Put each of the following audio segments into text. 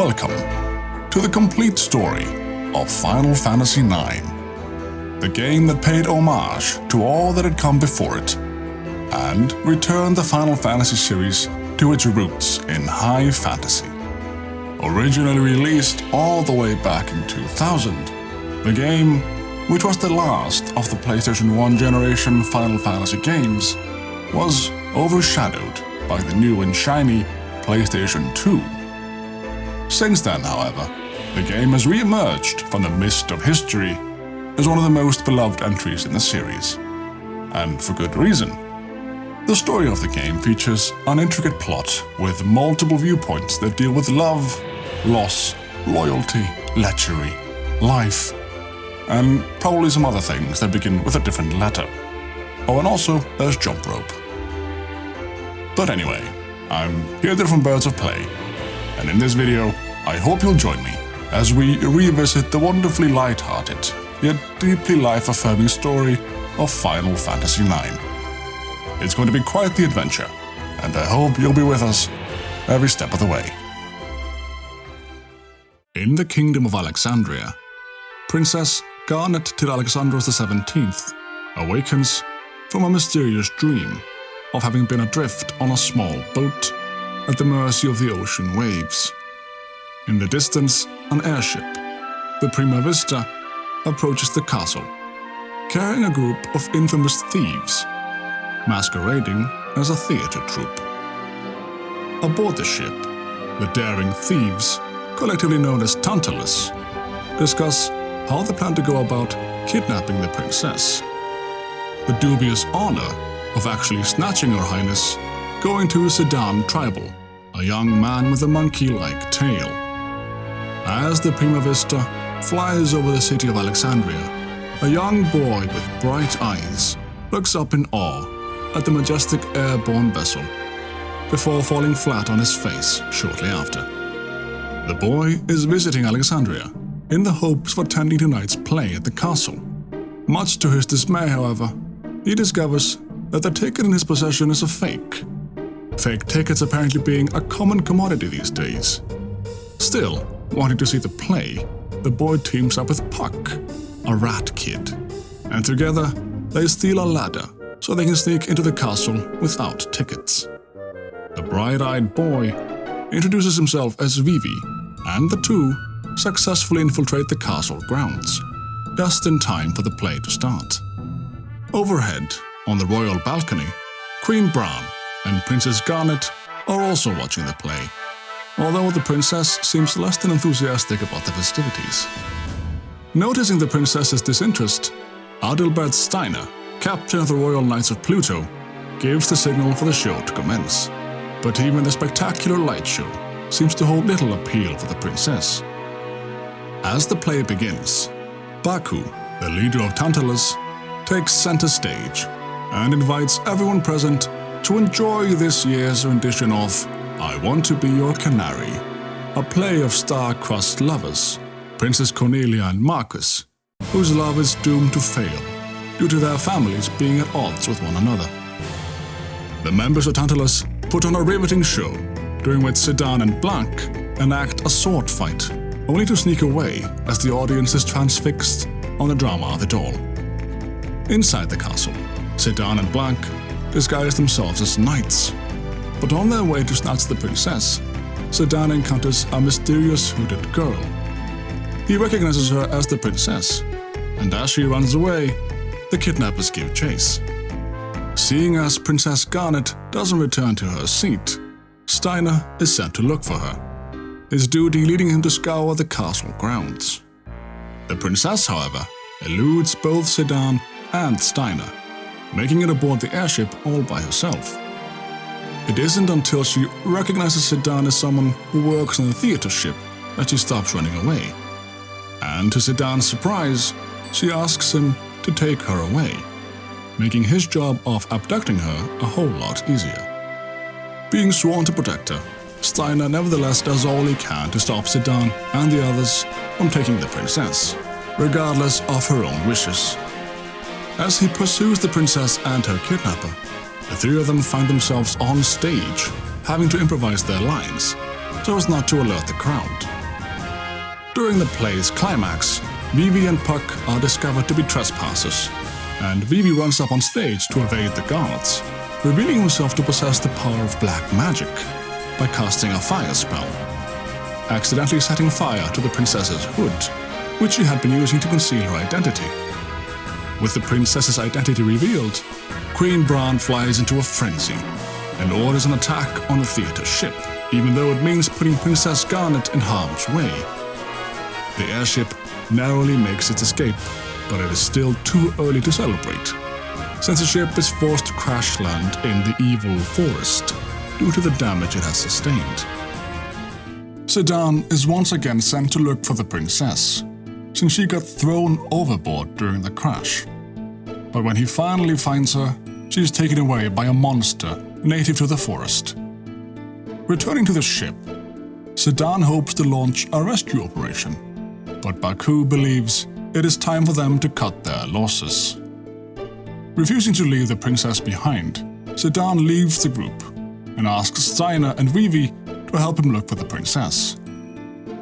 welcome to the complete story of Final Fantasy IX, the game that paid homage to all that had come before it, and returned the Final Fantasy series to its roots in high fantasy. Originally released all the way back in 2000, the game, which was the last of the PlayStation 1 generation Final Fantasy games, was overshadowed by the new and shiny PlayStation 2. Since then, however, the game has re-emerged from the mist of history as one of the most beloved entries in the series. And for good reason. The story of the game features an intricate plot with multiple viewpoints that deal with love, loss, loyalty, lechery, life, and probably some other things that begin with a different letter. Oh, and also there's jump rope. But anyway, I'm here from Birds of Play, and in this video, I hope you'll join me as we revisit the wonderfully light-hearted, yet deeply life-affirming story of Final Fantasy IX. It's going to be quite the adventure, and I hope you'll be with us every step of the way. In the kingdom of Alexandria, Princess Garnet till Alexandros XVII awakens from a mysterious dream of having been adrift on a small boat at the mercy of the ocean waves. In the distance, an airship, the Prima Vista, approaches the castle, carrying a group of infamous thieves, masquerading as a theater troupe. Aboard the ship, the daring thieves, collectively known as Tantalus, discuss how they plan to go about kidnapping the princess. The dubious honor of actually snatching Her Highness going to Sedan Tribal, a young man with a monkey-like tail. As the Prima Vista flies over the city of Alexandria, a young boy with bright eyes looks up in awe at the majestic airborne vessel, before falling flat on his face shortly after. The boy is visiting Alexandria in the hopes of attending tonight's play at the castle. Much to his dismay, however, he discovers that the ticket in his possession is a fake. Fake tickets apparently being a common commodity these days. Still, wanting to see the play, the boy teams up with Puck, a rat kid, and together they steal a ladder so they can sneak into the castle without tickets. The bright-eyed boy introduces himself as Vivi, and the two successfully infiltrate the castle grounds, just in time for the play to start. Overhead, on the royal balcony, Queen Bran and Princess Garnet are also watching the play, although the princess seems less than enthusiastic about the festivities. Noticing the princess's disinterest, Adalbert Steiner, captain of the Royal Knights of Pluto, gives the signal for the show to commence. But even the spectacular light show seems to hold little appeal for the princess. As the play begins, Baku, the leader of Tantalus, takes center stage and invites everyone present to enjoy this year's rendition of I Want to Be Your Canary, a play of star-crossed lovers, Princess Cornelia and Marcus, whose love is doomed to fail due to their families being at odds with one another. The members of Tantalus put on a riveting show, during which Sedan and Blanc enact a sword fight, only to sneak away as the audience is transfixed on the drama of it all. Inside the castle, Sedan and Blanc disguise themselves as knights, but on their way to snatch the princess, Sedan encounters a mysterious hooded girl. He recognizes her as the princess, and as she runs away, the kidnappers give chase. Seeing as Princess Garnet doesn't return to her seat, Steiner is sent to look for her, his duty leading him to scour the castle grounds. The princess, however, eludes both Sedan and Steiner, making it aboard the airship all by herself. It isn't until she recognizes Sedan as someone who works on the theater ship that she stops running away. And to Sedan's surprise, she asks him to take her away, making his job of abducting her a whole lot easier. Being sworn to protect her, Steiner nevertheless does all he can to stop Sedan and the others from taking the princess, regardless of her own wishes. As he pursues the princess and her kidnapper, the three of them find themselves on stage, having to improvise their lines so as not to alert the crowd. During the play's climax, Vivi and Puck are discovered to be trespassers, and Vivi runs up on stage to evade the guards, revealing himself to possess the power of black magic by casting a fire spell, accidentally setting fire to the princess's hood, which she had been using to conceal her identity. With the princess's identity revealed, Queen Bran flies into a frenzy and orders an attack on the theater ship, even though it means putting Princess Garnet in harm's way. The airship narrowly makes its escape, but it is still too early to celebrate, since the ship is forced to crash land in the evil forest due to the damage it has sustained. Zidane is once again sent to look for the princess, since she got thrown overboard during the crash. But when he finally finds her, she is taken away by a monster native to the forest. Returning to the ship, Zidane hopes to launch a rescue operation, but Baku believes it is time for them to cut their losses. Refusing to leave the princess behind, Zidane leaves the group and asks Steiner and Vivi to help him look for the princess.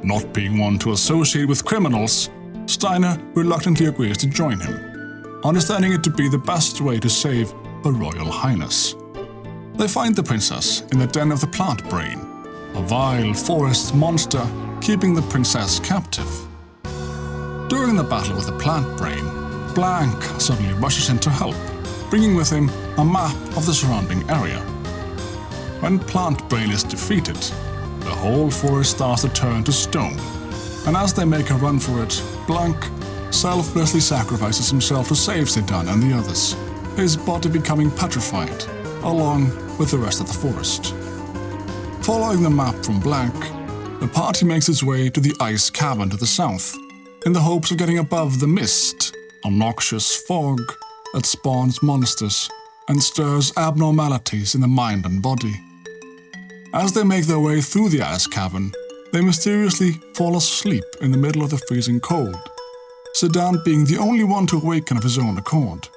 Not being one to associate with criminals, Steiner reluctantly agrees to join him, understanding it to be the best way to save Her Royal Highness. They find the princess in the den of the plant brain, a vile forest monster keeping the princess captive. During the battle with the plant brain, Blank suddenly rushes in to help, bringing with him a map of the surrounding area. When Plant Brain is defeated, the whole forest starts to turn to stone, and as they make a run for it, Blank selflessly sacrifices himself to save Zidane and the others, his body becoming petrified, along with the rest of the forest. Following the map from Blank, the party makes its way to the ice cavern to the south, in the hopes of getting above the mist, a noxious fog that spawns monsters and stirs abnormalities in the mind and body. As they make their way through the ice cavern, they mysteriously fall asleep in the middle of the freezing cold, Zidane being the only one to awaken of his own accord.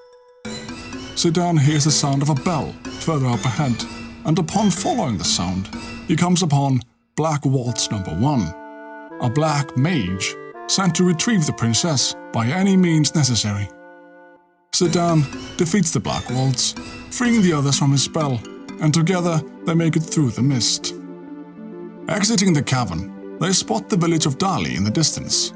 Zidane hears the sound of a bell further up ahead, and upon following the sound, he comes upon Black Waltz No. 1, a black mage sent to retrieve the princess by any means necessary. Zidane defeats the Black Waltz, freeing the others from his spell, and together they make it through the mist. Exiting the cavern, they spot the village of Dali in the distance,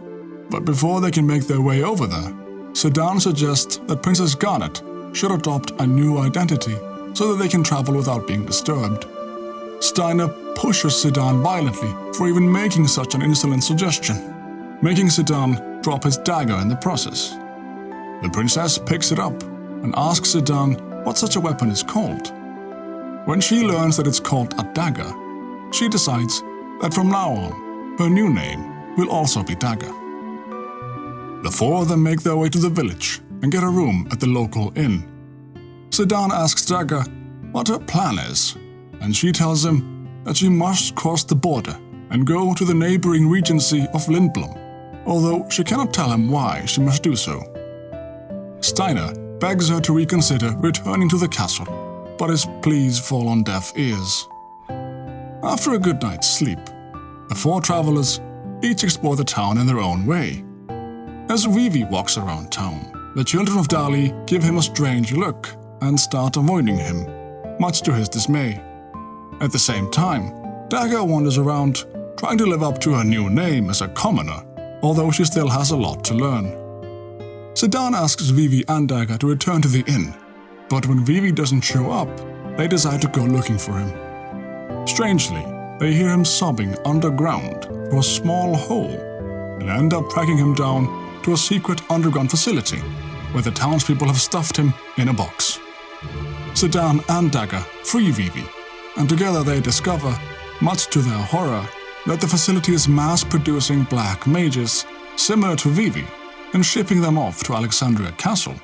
but before they can make their way over there, Zidane suggests that Princess Garnet should adopt a new identity so that they can travel without being disturbed. Steiner pushes Zidane violently for even making such an insolent suggestion, making Zidane drop his dagger in the process. The princess picks it up and asks Zidane what such a weapon is called. When she learns that it's called a dagger, she decides that from now on, her new name will also be Dagger. The four of them make their way to the village and get a room at the local inn. Zidane asks Dagger what her plan is, and she tells him that she must cross the border and go to the neighboring regency of Lindblum, although she cannot tell him why she must do so. Steiner begs her to reconsider returning to the castle, but his pleas fall on deaf ears. After a good night's sleep, the four travelers each explore the town in their own way. As Vivi walks around town, the children of Dali give him a strange look and start avoiding him, much to his dismay. At the same time, Dagger wanders around, trying to live up to her new name as a commoner, although she still has a lot to learn. Zidane asks Vivi and Dagger to return to the inn, but when Vivi doesn't show up, they decide to go looking for him. Strangely, they hear him sobbing underground through a small hole and end up tracking him down to a secret underground facility where the townspeople have stuffed him in a box. Zidane and Dagger free Vivi, and together they discover, much to their horror, that the facility is mass-producing black mages similar to Vivi and shipping them off to Alexandria Castle.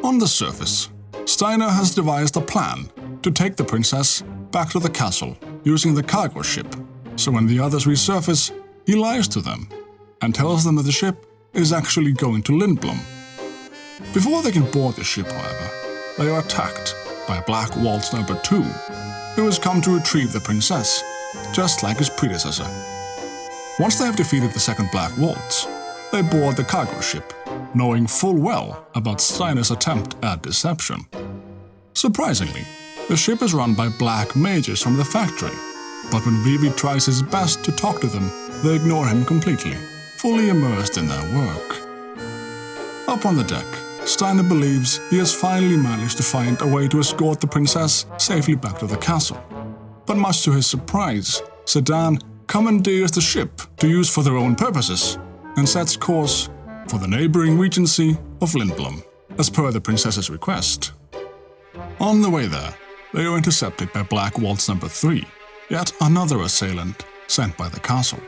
On the surface, Steiner has devised a plan to take the princess back to the castle using the cargo ship, so when the others resurface, he lies to them and tells them that the ship is actually going to Lindblum. Before they can board the ship, however, they are attacked by Black Waltz No. 2, who has come to retrieve the princess, just like his predecessor. Once they have defeated the second Black Waltz, they board the cargo ship, knowing full well about Steiner's attempt at deception. Surprisingly, the ship is run by black mages from the factory, but when Vivi tries his best to talk to them, they ignore him completely, fully immersed in their work. Up on the deck, Steiner believes he has finally managed to find a way to escort the princess safely back to the castle. But much to his surprise, Sedan commandeers the ship to use for their own purposes and sets course for the neighboring regency of Lindblum, as per the princess's request. On the way there, they are intercepted by Black Waltz number 3, yet another assailant sent by the castle,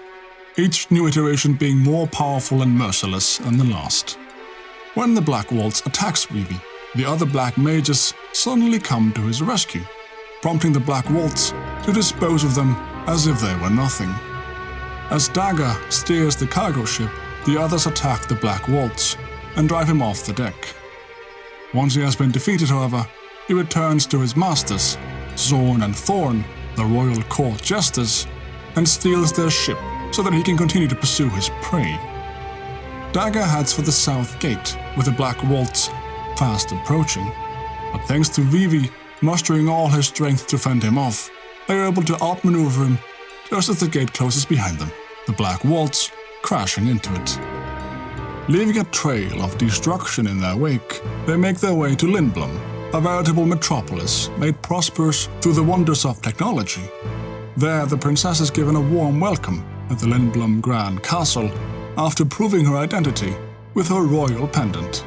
each new iteration being more powerful and merciless than the last. When the Black Waltz attacks Vivi, the other black mages suddenly come to his rescue, prompting the Black Waltz to dispose of them as if they were nothing. As Dagger steers the cargo ship, the others attack the Black Waltz and drive him off the deck. Once he has been defeated, however, he returns to his masters, Zorn and Thorn, the royal court jesters, and steals their ship so that he can continue to pursue his prey. Dagger heads for the south gate, with the Black Waltz fast approaching, but thanks to Vivi mustering all her strength to fend him off, they are able to outmaneuver him just as the gate closes behind them, the Black Waltz crashing into it. Leaving a trail of destruction in their wake, they make their way to Lindblum, a veritable metropolis made prosperous through the wonders of technology. There, the princess is given a warm welcome at the Lindblum Grand Castle after proving her identity with her royal pendant.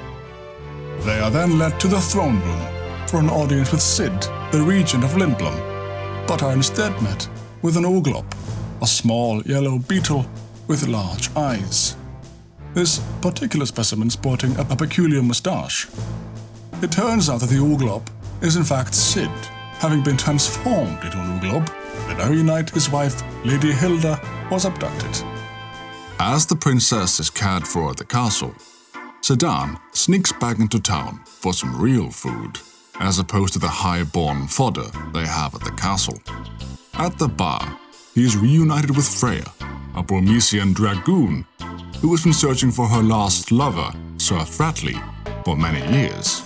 They are then led to the throne room for an audience with Sid, the regent of Lindblum, but are instead met with an Uglop, a small yellow beetle with large eyes. This particular specimen sporting a peculiar moustache. It turns out that the Uglop is in fact Sid, having been transformed into an Uglop the very night his wife, Lady Hilda, was abducted. As the princess is cared for at the castle, Sedan sneaks back into town for some real food, as opposed to the high-born fodder they have at the castle. At the bar, he is reunited with Freya, a Burmecian dragoon who has been searching for her lost lover, Sir Fratley, for many years.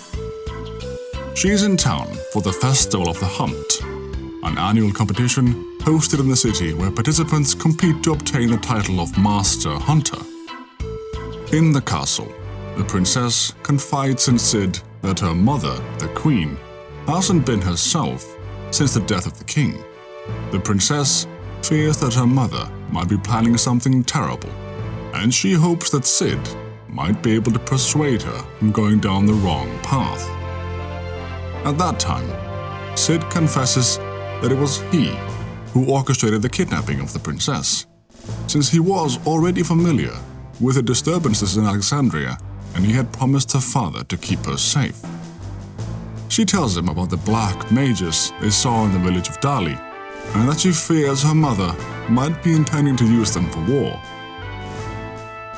She is in town for the Festival of the Hunt, an annual competition hosted in the city where participants compete to obtain the title of Master Hunter. In the castle, the princess confides in Sid that her mother, the queen, hasn't been herself since the death of the king. The princess fears that her mother might be planning something terrible, and she hopes that Sid might be able to persuade her from going down the wrong path. At that time, Sid confesses that it was he who orchestrated the kidnapping of the princess, since he was already familiar with the disturbances in Alexandria and he had promised her father to keep her safe. She tells him about the black mages they saw in the village of Dali, and that she fears her mother might be intending to use them for war.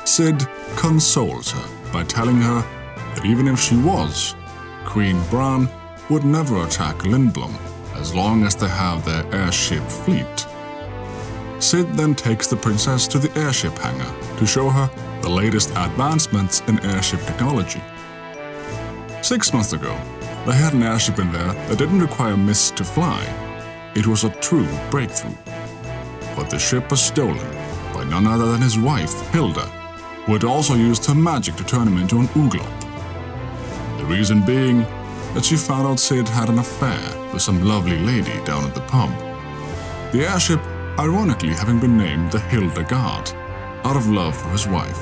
Sid consoles her by telling her that even if she was, Queen Bran would never attack Lindblum as long as they have their airship fleet. Sid then takes the princess to the airship hangar to show her the latest advancements in airship technology. 6 months ago, they had an airship in there that didn't require mists to fly. It was a true breakthrough. But the ship was stolen by none other than his wife, Hilda, who had also used her magic to turn him into an Uglop. The reason being that she found out Sid had an affair with some lovely lady down at the pub. The airship ironically having been named the Hilda Guard, out of love for his wife.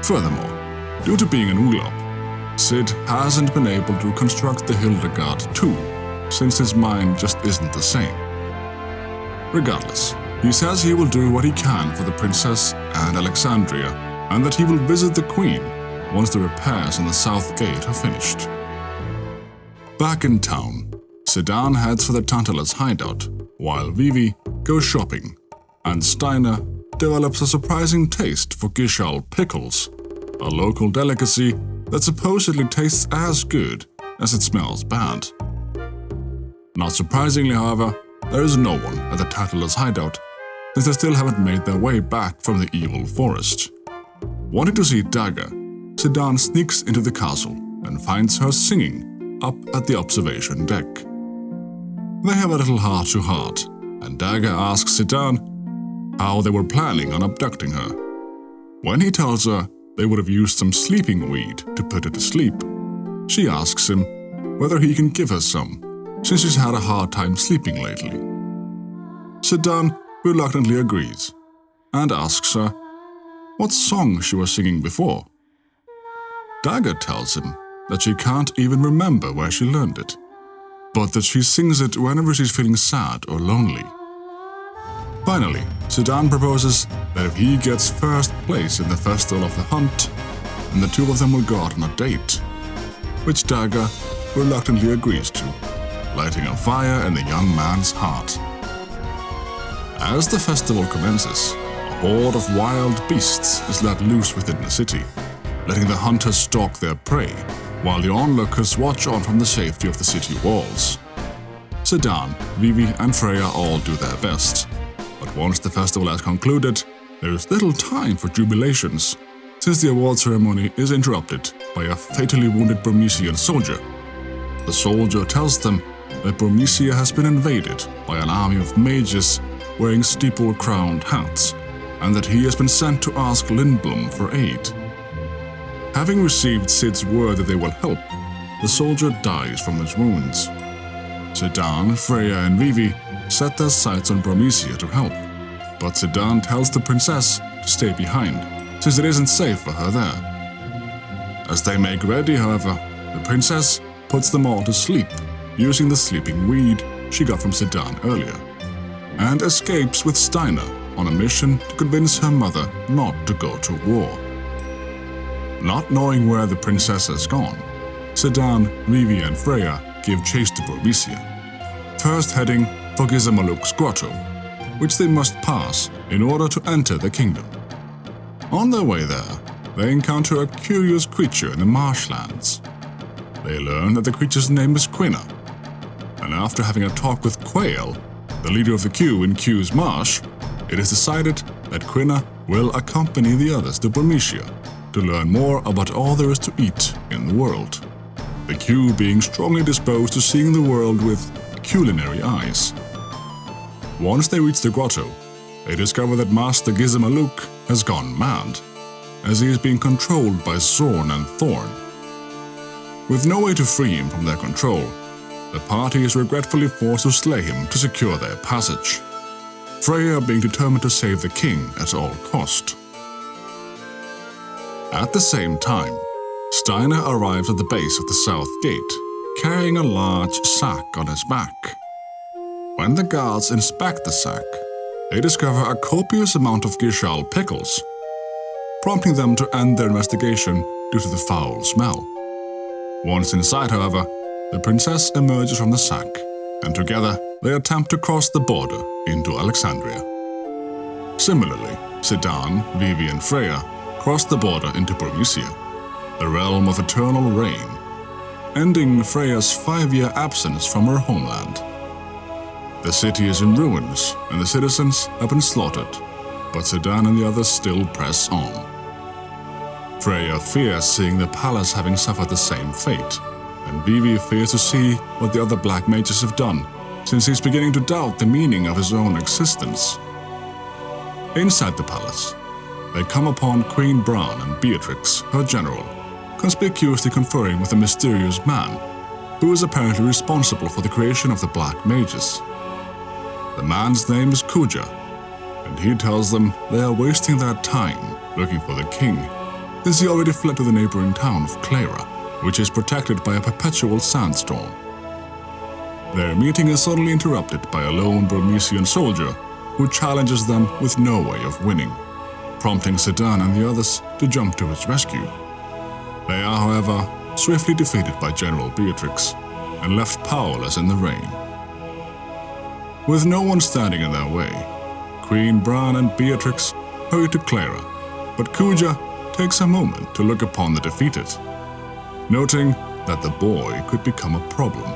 Furthermore, due to being an Uglop, Sid hasn't been able to construct the Hilda Guard too, since his mind just isn't the same. Regardless, he says he will do what he can for the princess and Alexandria, and that he will visit the queen once the repairs on the south gate are finished. Back in town, Sedan heads for the Tantalus hideout, while Vivi goes shopping, and Steiner develops a surprising taste for Gishal pickles, a local delicacy that supposedly tastes as good as it smells bad. Not surprisingly, however, there is no one at the Tantalus hideout, since they still haven't made their way back from the evil forest. Wanting to see Dagger, Sedan sneaks into the castle and finds her singing up at the observation deck. They have a little heart-to-heart, and Dagger asks Sedan how they were planning on abducting her. When he tells her they would have used some sleeping weed to put her to sleep, she asks him whether he can give her some, since she's had a hard time sleeping lately. Sedan reluctantly agrees and asks her what song she was singing before. Dagger tells him that she can't even remember where she learned it, but that she sings it whenever she's feeling sad or lonely. Finally, Sedan proposes that if he gets first place in the Festival of the Hunt, then the two of them will go out on a date, which Dagger reluctantly agrees to, lighting a fire in the young man's heart. As the festival commences, a horde of wild beasts is let loose within the city, letting the hunters stalk their prey, while the onlookers watch on from the safety of the city walls. Sedan, Vivi, and Freya all do their best, but once the festival has concluded, there is little time for jubilations, since the award ceremony is interrupted by a fatally wounded Burmecian soldier. The soldier tells them that Burmecia has been invaded by an army of mages wearing steeple-crowned hats, and that he has been sent to ask Lindblum for aid. Having received Sid's word that they will help, the soldier dies from his wounds. Sedan, Freya, and Vivi set their sights on Burmecia to help, but Sedan tells the princess to stay behind, since it isn't safe for her there. As they make ready, however, the princess puts them all to sleep, using the sleeping weed she got from Sedan earlier, and escapes with Steiner on a mission to convince her mother not to go to war. Not knowing where the princess has gone, Sedan, Vivi, and Freya give chase to Burmecia, first heading for Gizamaluk's grotto, which they must pass in order to enter the kingdom. On their way there, they encounter a curious creature in the marshlands. They learn that the creature's name is Quina, and after having a talk with Quail, the leader of the queue in Q's marsh, it is decided that Quina will accompany the others to Burmecia to learn more about all there is to eat in the world, the queue being strongly disposed to seeing the world with culinary eyes. Once they reach the grotto, they discover that Master Gizamaluk has gone mad, as he is being controlled by Zorn and Thorn. With no way to free him from their control, the party is regretfully forced to slay him to secure their passage, Freya being determined to save the king at all cost. At the same time, Steiner arrives at the base of the south gate, carrying a large sack on his back. When the guards inspect the sack, they discover a copious amount of Gishal pickles, prompting them to end their investigation due to the foul smell. Once inside, however, the princess emerges from the sack, and together they attempt to cross the border into Alexandria. Similarly, Sedan, Vivi, and Freya cross the border into Burmecia, the realm of eternal rain, ending Freya's 5-year absence from her homeland. The city is in ruins, and the citizens have been slaughtered, but Sedan and the others still press on. Freya fears seeing the palace having suffered the same fate, and Vivi fears to see what the other black mages have done, since he's beginning to doubt the meaning of his own existence. Inside the palace, they come upon Queen Bran and Beatrix, her general, conspicuously conferring with a mysterious man, who is apparently responsible for the creation of the black mages. The man's name is Kuja, and he tells them they are wasting their time looking for the king, since he already fled to the neighboring town of Cleyra, which is protected by a perpetual sandstorm. Their meeting is suddenly interrupted by a lone Burmecian soldier who challenges them with no way of winning, prompting Sedan and the others to jump to his rescue. They are, however, swiftly defeated by General Beatrix and left powerless in the rain. With no one standing in their way, Queen Bran and Beatrix hurry to Cleyra, but Kuja takes a moment to look upon the defeated, noting that the boy could become a problem,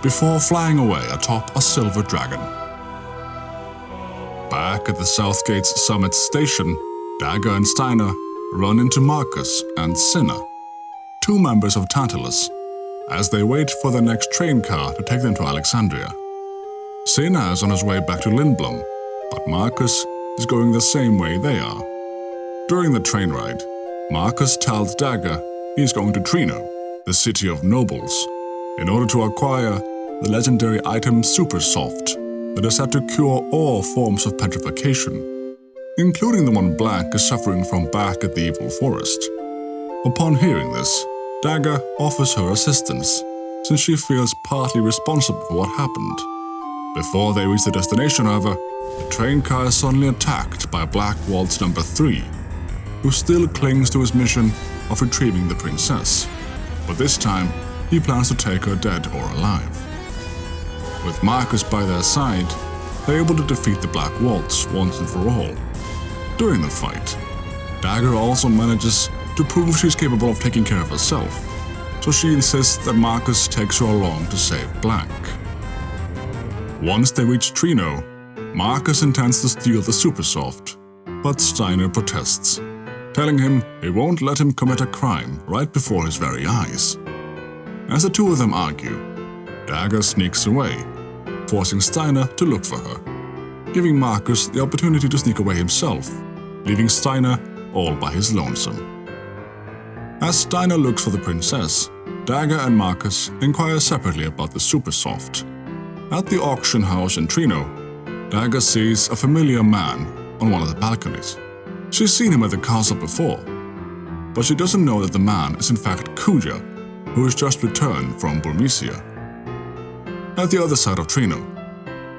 before flying away atop a silver dragon. Back at the South Gate's summit station, Dagger and Steiner run into Marcus and Cinna, two members of Tantalus, as they wait for the next train car to take them to Alexandria. Cinna is on his way back to Lindblum, but Marcus is going the same way they are. During the train ride, Marcus tells Dagger he is going to Trino, the city of nobles, in order to acquire the legendary item Super Soft that is said to cure all forms of petrification, including the one Black is suffering from back at the Evil Forest. Upon hearing this, Dagger offers her assistance, since she feels partly responsible for what happened. Before they reach the destination, however, the train car is suddenly attacked by Black Waltz number 3, who still clings to his mission of retrieving the princess, but this time he plans to take her dead or alive. With Marcus by their side, they're able to defeat the Black Waltz once and for all. During the fight, Dagger also manages to prove she's capable of taking care of herself, so she insists that Marcus takes her along to save Black. Once they reach Trino, Marcus intends to steal the Super Soft, but Steiner protests, telling him he won't let him commit a crime right before his very eyes. As the two of them argue, Dagger sneaks away, forcing Steiner to look for her, giving Marcus the opportunity to sneak away himself, leaving Steiner all by his lonesome. As Steiner looks for the princess, Dagger and Marcus inquire separately about the Super Soft. At the auction house in Trino, Dagger sees a familiar man on one of the balconies. She's seen him at the castle before, but she doesn't know that the man is in fact Kuja, who has just returned from Burmecia. At the other side of Trino,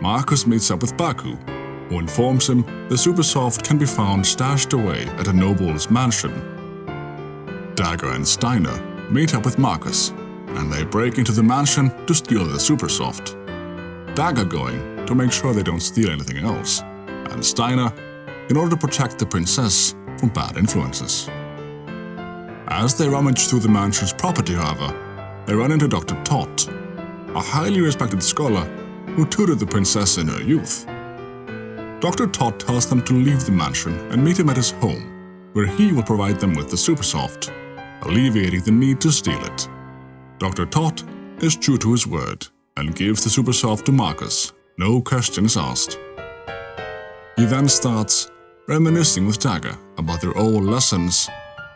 Marcus meets up with Baku, who informs him the Super Soft can be found stashed away at a noble's mansion. Dagger and Steiner meet up with Marcus, and they break into the mansion to steal the Super Soft. Dagger going to make sure they don't steal anything else, and Steiner in order to protect the princess from bad influences. As they rummage through the mansion's property, however, they run into Dr. Todd, a highly respected scholar who tutored the princess in her youth. Dr. Todd tells them to leave the mansion and meet him at his home, where he will provide them with the Super Soft, alleviating the need to steal it. Dr. Todd is true to his word and gives the Super Soft to Marcus, no questions asked. He then starts reminiscing with Dagger about their old lessons,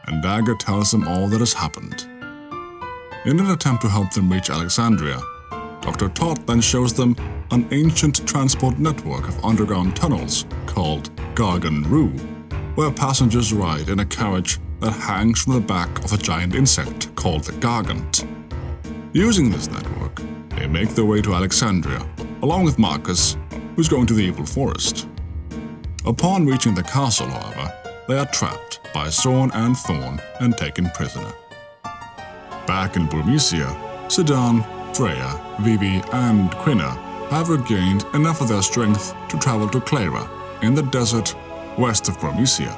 and Dagger tells them all that has happened. In an attempt to help them reach Alexandria, Dr. Todd then shows them an ancient transport network of underground tunnels called Gargan Roo, where passengers ride in a carriage that hangs from the back of a giant insect called the Gargant. Using this network, they make their way to Alexandria, along with Marcus, who's going to the Evil Forest. Upon reaching the castle, however, they are trapped by Zorn and Thorn and taken prisoner. Back in Burmecia, Sedan, Freya, Vivi, and Quina have regained enough of their strength to travel to Cleyra, in the desert west of Burmecia,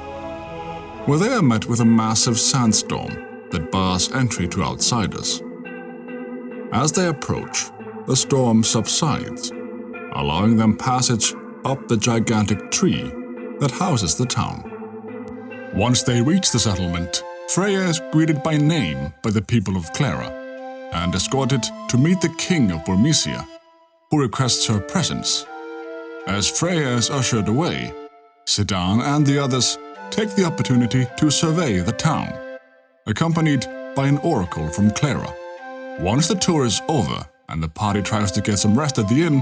where they are met with a massive sandstorm that bars entry to outsiders. As they approach, the storm subsides, allowing them passage up the gigantic tree that houses the town. Once they reach the settlement, Freya is greeted by name by the people of Cleyra and escorted to meet the king of Burmecia, who requests her presence. As Freya is ushered away, Sedan and the others take the opportunity to survey the town, accompanied by an oracle from Cleyra. Once the tour is over and the party tries to get some rest at the inn,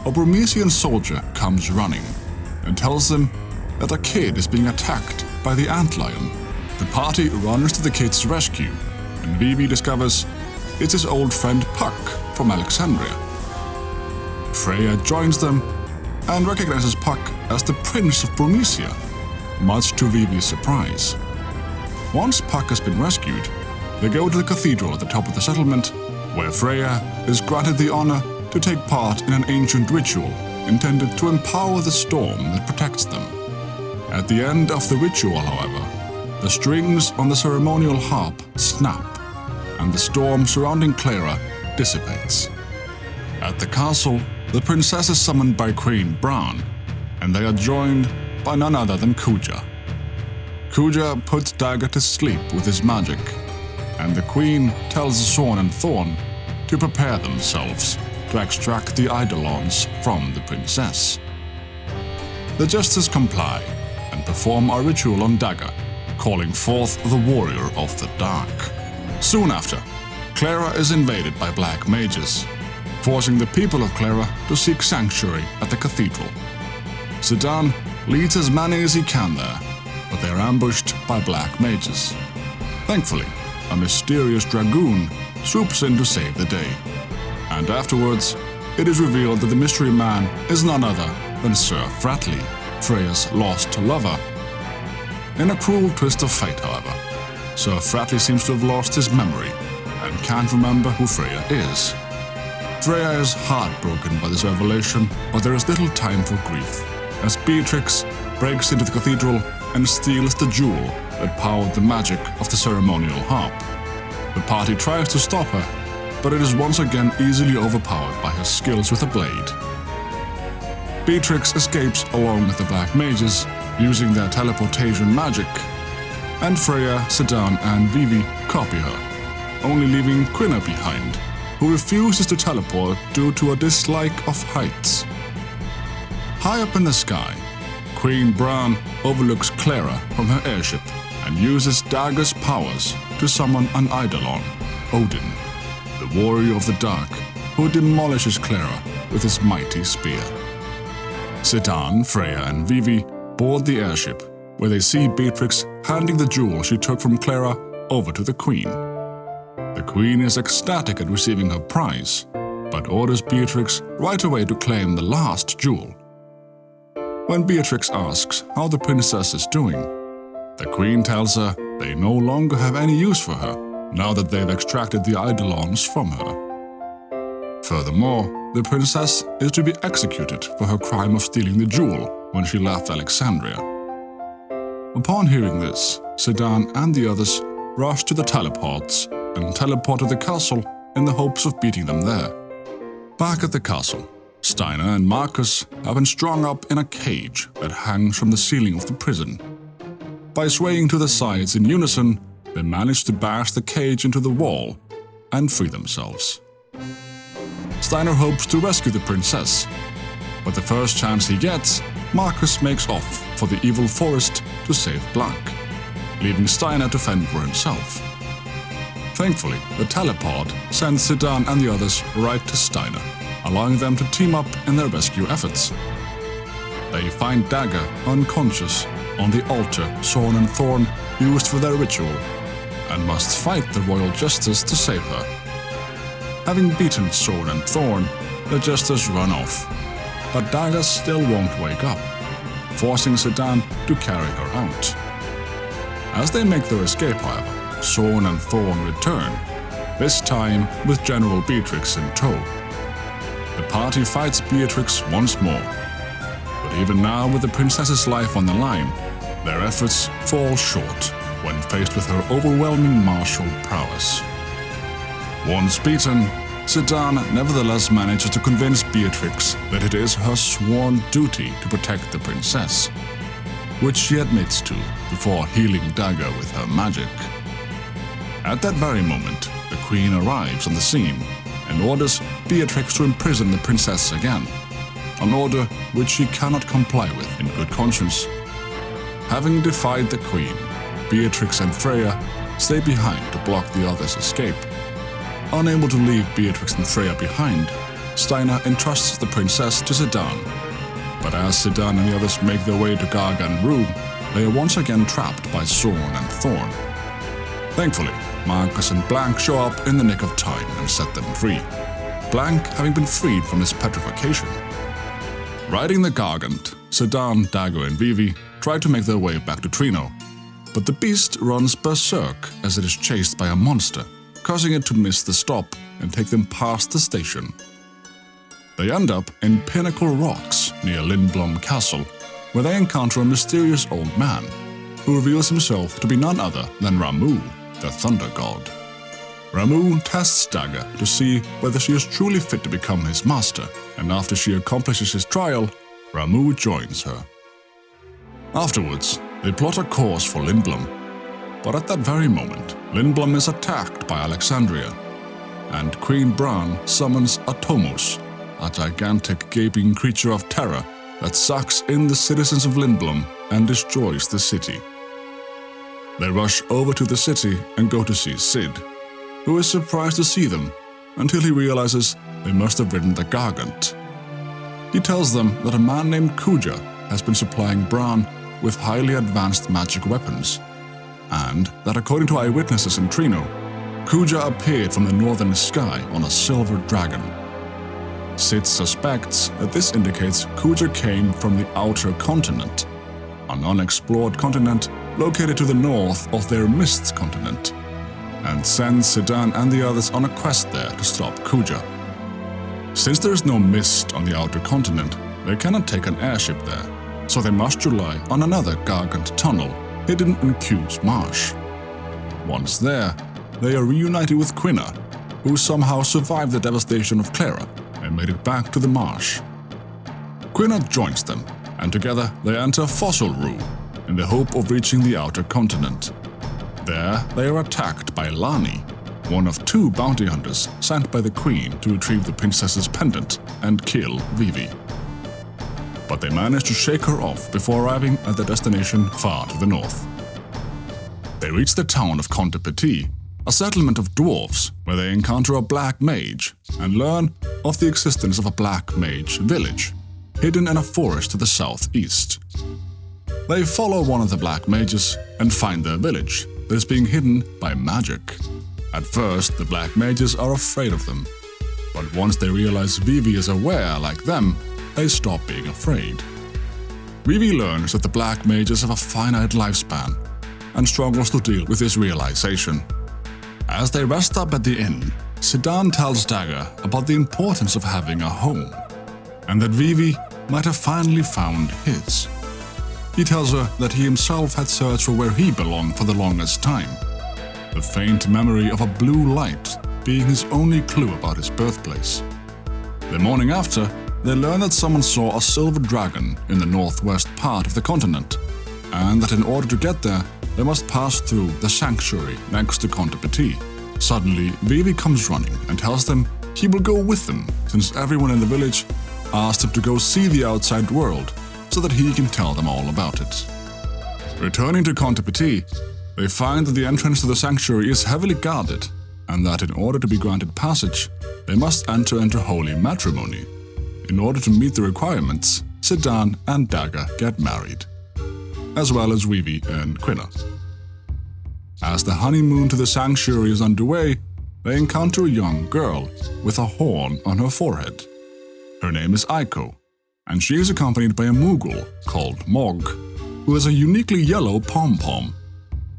a Burmecian soldier comes running and tells them that a kid is being attacked by the antlion. The party runs to the kid's rescue, and Vivi discovers it's his old friend Puck from Alexandria. Freya joins them and recognizes Puck as the Prince of Burmecia, much to Vivi's surprise. Once Puck has been rescued, they go to the cathedral at the top of the settlement, where Freya is granted the honor to take part in an ancient ritual intended to empower the storm that protects them. At the end of the ritual, however, the strings on the ceremonial harp snap, and the storm surrounding Cleyra dissipates. At the castle, the princess is summoned by Queen Bran and they are joined by none other than Kuja. Kuja puts Dagger to sleep with his magic, and the Queen tells Zorn and Thorn to prepare themselves to extract the Eidolons from the princess. The Jesters comply and perform a ritual on Dagger, calling forth the Warrior of the Dark. Soon after, Cleyra is invaded by black mages, forcing the people of Cleyra to seek sanctuary at the cathedral. Zidane leads as many as he can there, but they are ambushed by black mages. Thankfully, a mysterious dragoon swoops in to save the day, and afterwards, it is revealed that the mystery man is none other than Sir Fratley, Freya's lost lover. In a cruel twist of fate, however, Sir Fratley seems to have lost his memory and can't remember who Freya is. Freya is heartbroken by this revelation, but there is little time for grief, as Beatrix breaks into the cathedral and steals the jewel that powered the magic of the ceremonial harp. The party tries to stop her, but it is once again easily overpowered by her skills with a blade. Beatrix escapes along with the black mages, using their teleportation magic, and Freya, Zidane, and Vivi copy her, only leaving Quina behind, who refuses to teleport due to a dislike of heights. High up in the sky, Queen Bran overlooks Cleyra from her airship and uses Dagger's powers to summon an Eidolon, Odin, the warrior of the dark, who demolishes Cleyra with his mighty spear. Zidane, Freya, and Vivi board the airship, where they see Beatrix handing the jewel she took from Cleyra over to the Queen. The Queen is ecstatic at receiving her prize, but orders Beatrix right away to claim the last jewel. When Beatrix asks how the princess is doing, the Queen tells her they no longer have any use for her, now that they've extracted the Eidolons from her. Furthermore, the princess is to be executed for her crime of stealing the jewel when she left Alexandria. Upon hearing this, Zidane and the others rush to the teleports and teleport to the castle in the hopes of beating them there. Back at the castle, Steiner and Marcus have been strung up in a cage that hangs from the ceiling of the prison. By swaying to the sides in unison, they manage to bash the cage into the wall and free themselves. Steiner hopes to rescue the princess, but the first chance he gets, Marcus makes off for the evil forest to save Blanc, leaving Steiner to fend for himself. Thankfully, the teleport sends Zidane and the others right to Steiner, allowing them to team up in their rescue efforts. They find Dagger unconscious on the altar Zorn and Thorn used for their ritual, and must fight the royal jesters to save her. Having beaten Zorn and Thorn, the jesters run off, but Dagger still won't wake up, forcing Zidane to carry her out. As they make their escape, however, Zorn and Thorn return, this time with General Beatrix in tow. The party fights Beatrix once more, but even now with the princess's life on the line, their efforts fall short when faced with her overwhelming martial prowess. Once beaten, Zidane nevertheless manages to convince Beatrix that it is her sworn duty to protect the princess, which she admits to before healing Dagger with her magic. At that very moment, the Queen arrives on the scene and orders Beatrix to imprison the princess again, an order which she cannot comply with in good conscience. Having defied the Queen, Beatrix and Freya stay behind to block the others' escape. Unable to leave Beatrix and Freya behind, Steiner entrusts the princess to Zidane. But as Zidane and the others make their way to Gargan Rue, they are once again trapped by Zorn and Thorn. Thankfully, Marcus and Blanc show up in the nick of time and set them free, Blanc having been freed from his petrification. Riding the Gargant, Zidane, Dagger, and Vivi try to make their way back to Trino, but the beast runs berserk as it is chased by a monster, causing it to miss the stop and take them past the station. They end up in Pinnacle Rocks near Lindblum Castle, where they encounter a mysterious old man, who reveals himself to be none other than Ramuh, the Thunder God. Ramuh tests Dagger to see whether she is truly fit to become his master, and after she accomplishes his trial, Ramuh joins her. Afterwards, they plot a course for Lindblum, but at that very moment, Lindblum is attacked by Alexandria, and Queen Bran summons a Tomos, a gigantic gaping creature of Terra that sucks in the citizens of Lindblum and destroys the city. They rush over to the city and go to see Sid, who is surprised to see them until he realizes they must have ridden the Gargant. He tells them that a man named Kuja has been supplying Bran with highly advanced magic weapons, and that according to eyewitnesses in Trino, Kuja appeared from the northern sky on a silver dragon. Sid suspects that this indicates Kuja came from the outer continent, an unexplored continent located to the north of their Mist continent, and sends Sedan and the others on a quest there to stop Kuja. Since there is no mist on the outer continent, they cannot take an airship there, so they must rely on another Gargant tunnel hidden in Q's marsh. Once there, they are reunited with Quina, who somehow survived the devastation of Cleyra and made it back to the marsh. Quina joins them, and together they enter Fossil Rue in the hope of reaching the outer continent. There, they are attacked by Lani, one of 2 bounty hunters sent by the Queen to retrieve the princess's pendant and kill Vivi. But they manage to shake her off before arriving at their destination far to the north. They reach the town of Conte Petit, a settlement of dwarves where they encounter a black mage and learn of the existence of a black mage village, hidden in a forest to the southeast. They follow one of the black mages and find their village that is being hidden by magic. At first, the black mages are afraid of them, but once they realize Vivi is aware like them, they stop being afraid. Vivi learns that the black mages have a finite lifespan and struggles to deal with this realization. As they rest up at the inn, Sedan tells Dagger about the importance of having a home, and that Vivi might have finally found his. He tells her that he himself had searched for where he belonged for the longest time, the faint memory of a blue light being his only clue about his birthplace. The morning after, they learn that someone saw a silver dragon in the northwest part of the continent, and that in order to get there, they must pass through the sanctuary next to Conte Petit. Suddenly, Vivi comes running and tells them he will go with them, since everyone in the village asked him to go see the outside world so that he can tell them all about it. Returning to Conte Petit, they find that the entrance to the sanctuary is heavily guarded, and that in order to be granted passage, they must enter into holy matrimony. In order to meet the requirements, Sedan and Dagger get married, as well as Vivi and Quina. As the honeymoon to the sanctuary is underway, they encounter a young girl with a horn on her forehead. Her name is Aiko, and she is accompanied by a Moogle called Mog, who has a uniquely yellow pom-pom.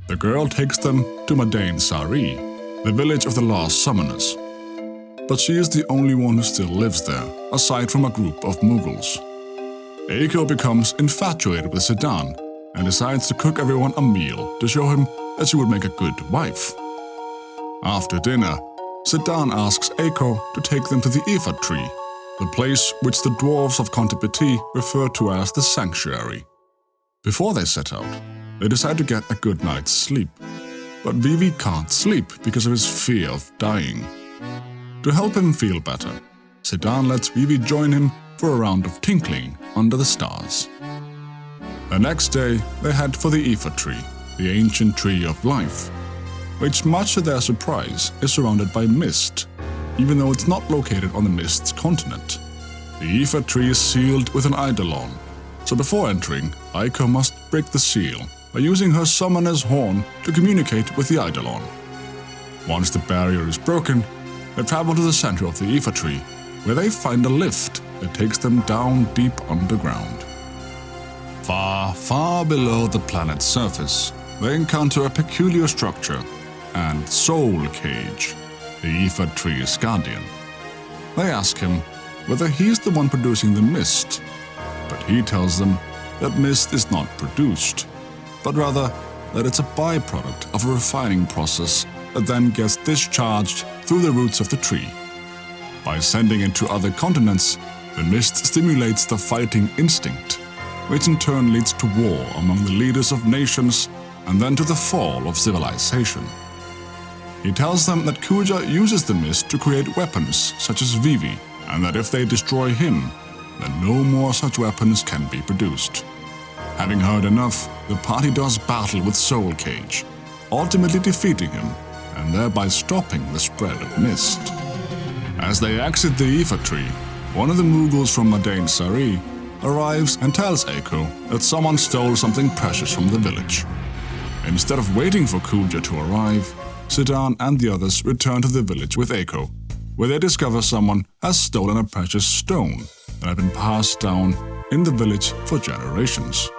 The girl takes them to Madain Sari, the village of the lost summoners. But she is the only one who still lives there, aside from a group of Moogles. Aiko becomes infatuated with Sedan and decides to cook everyone a meal to show him that she would make a good wife. After dinner, Sedan asks Aiko to take them to the Iifa Tree, the place which the dwarves of Conte Petit refer to as the Sanctuary. Before they set out, they decide to get a good night's sleep, but Vivi can't sleep because of his fear of dying. To help him feel better, Sedan lets Vivi join him for a round of tinkling under the stars. The next day, they head for the Iifa Tree, the ancient tree of life, which, much to their surprise, is surrounded by mist, even though it's not located on the Mist's continent. The Iifa Tree is sealed with an eidolon, so before entering, Aiko must break the seal by using her summoner's horn to communicate with the eidolon. Once the barrier is broken, they travel to the center of the Iifa Tree, where they find a lift that takes them down deep underground. Far, far below the planet's surface, they encounter a peculiar structure and soul cage, the Iifa Tree's guardian. They ask him whether he's the one producing the mist, but he tells them that mist is not produced, but rather that it's a byproduct of a refining process that then gets discharged through the roots of the tree. By sending it to other continents, The mist stimulates the fighting instinct, which in turn leads to war among the leaders of nations and then to the fall of civilization. He tells them that Kuja uses the mist to create weapons such as Vivi, and that if they destroy him, then no more such weapons can be produced. Having heard enough, the party does battle with Soul Cage, ultimately defeating him and thereby stopping the spread of mist. As they exit the Iifa Tree, one of the Mughals from Madain Sari arrives and tells Eiko that someone stole something precious from the village. Instead of waiting for Kuja to arrive, Sedan and the others return to the village with Eiko, where they discover someone has stolen a precious stone that had been passed down in the village for generations.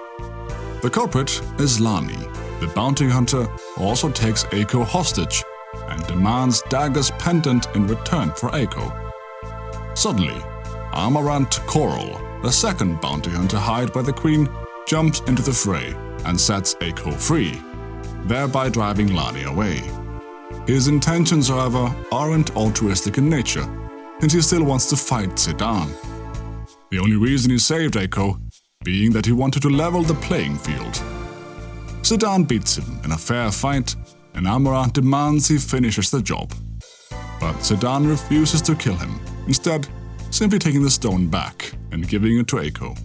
The culprit is Lani. The bounty hunter also takes Eiko hostage and demands Dagger's pendant in return for Eiko. Suddenly, Amarant Coral, the second bounty hunter hired by the queen, jumps into the fray and sets Eiko free, thereby driving Lani away. His intentions, however, aren't altruistic in nature, since he still wants to fight Sedan. The only reason he saved Eiko being that he wanted to level the playing field. Sedan beats him in a fair fight, and Amarant demands he finishes the job. But Sedan refuses to kill him, instead simply taking the stone back and giving it to Eiko.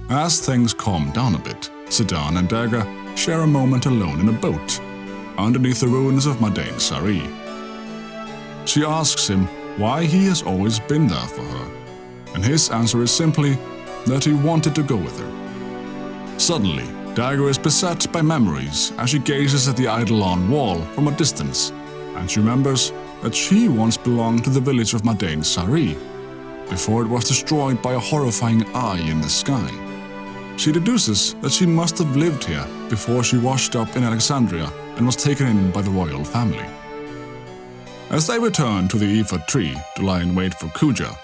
As things calm down a bit, Sedan and Dagger share a moment alone in a boat underneath the ruins of Madain Sari. She asks him why he has always been there for her, and his answer is simply that he wanted to go with her. Suddenly, Dagger is beset by memories as she gazes at the Eidolon wall from a distance, and she remembers that she once belonged to the village of Madain Sari, before it was destroyed by a horrifying eye in the sky. She deduces that she must have lived here before she washed up in Alexandria and was taken in by the royal family. As they return to the Iifa Tree to lie in wait for Kuja,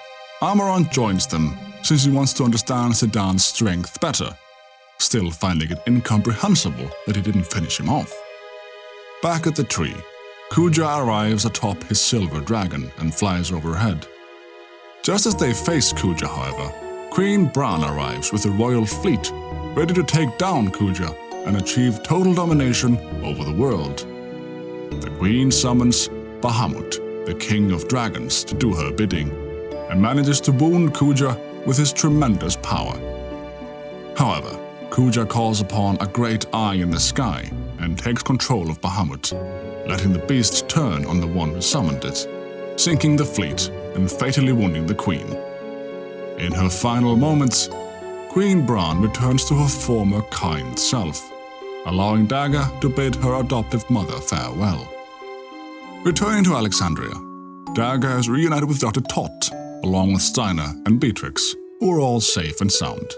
Amarant joins them since he wants to understand Sedan's strength better, still finding it incomprehensible that he didn't finish him off. Back at the tree, Kuja arrives atop his silver dragon and flies overhead. Just as they face Kuja, however, Queen Bran arrives with the royal fleet, ready to take down Kuja and achieve total domination over the world. The queen summons Bahamut, the king of dragons, to do her bidding, and manages to wound Kuja with his tremendous power. However, Kuja calls upon a great eye in the sky and takes control of Bahamut, letting the beast turn on the one who summoned it, sinking the fleet and fatally wounding the queen. In her final moments, Queen Bran returns to her former kind self, allowing Dagger to bid her adoptive mother farewell. Returning to Alexandria, Dagger is reunited with Dr. Tot, along with Steiner and Beatrix, who are all safe and sound.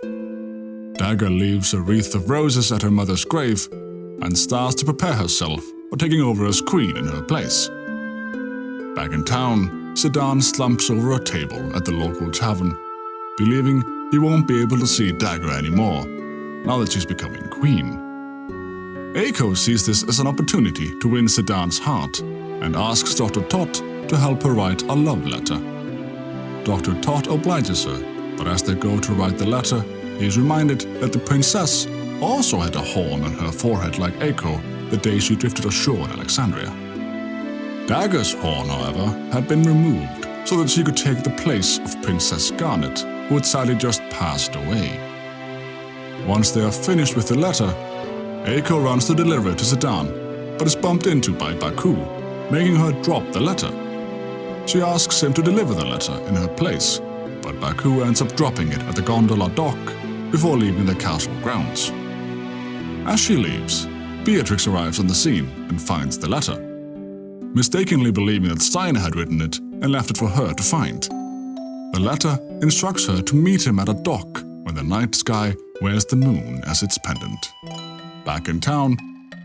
Dagger leaves a wreath of roses at her mother's grave and starts to prepare herself for taking over as queen in her place. Back in town, Sedan slumps over a table at the local tavern, believing he won't be able to see Dagger anymore, now that she's becoming queen. Eiko sees this as an opportunity to win Sedan's heart and asks Dr. Tot to help her write a love letter. Dr. Tot obliges her, but as they go to write the letter, he is reminded that the princess also had a horn on her forehead like Eiko the day she drifted ashore in Alexandria. Dagger's horn, however, had been removed so that she could take the place of Princess Garnet, who had sadly just passed away. Once they are finished with the letter, Eiko runs to deliver it to Sedan, but is bumped into by Baku, making her drop the letter. She asks him to deliver the letter in her place, but Baku ends up dropping it at the gondola dock before leaving the castle grounds. As she leaves, Beatrix arrives on the scene and finds the letter, mistakenly believing that Steiner had written it and left it for her to find. The letter instructs her to meet him at a dock when the night sky wears the moon as its pendant. Back in town,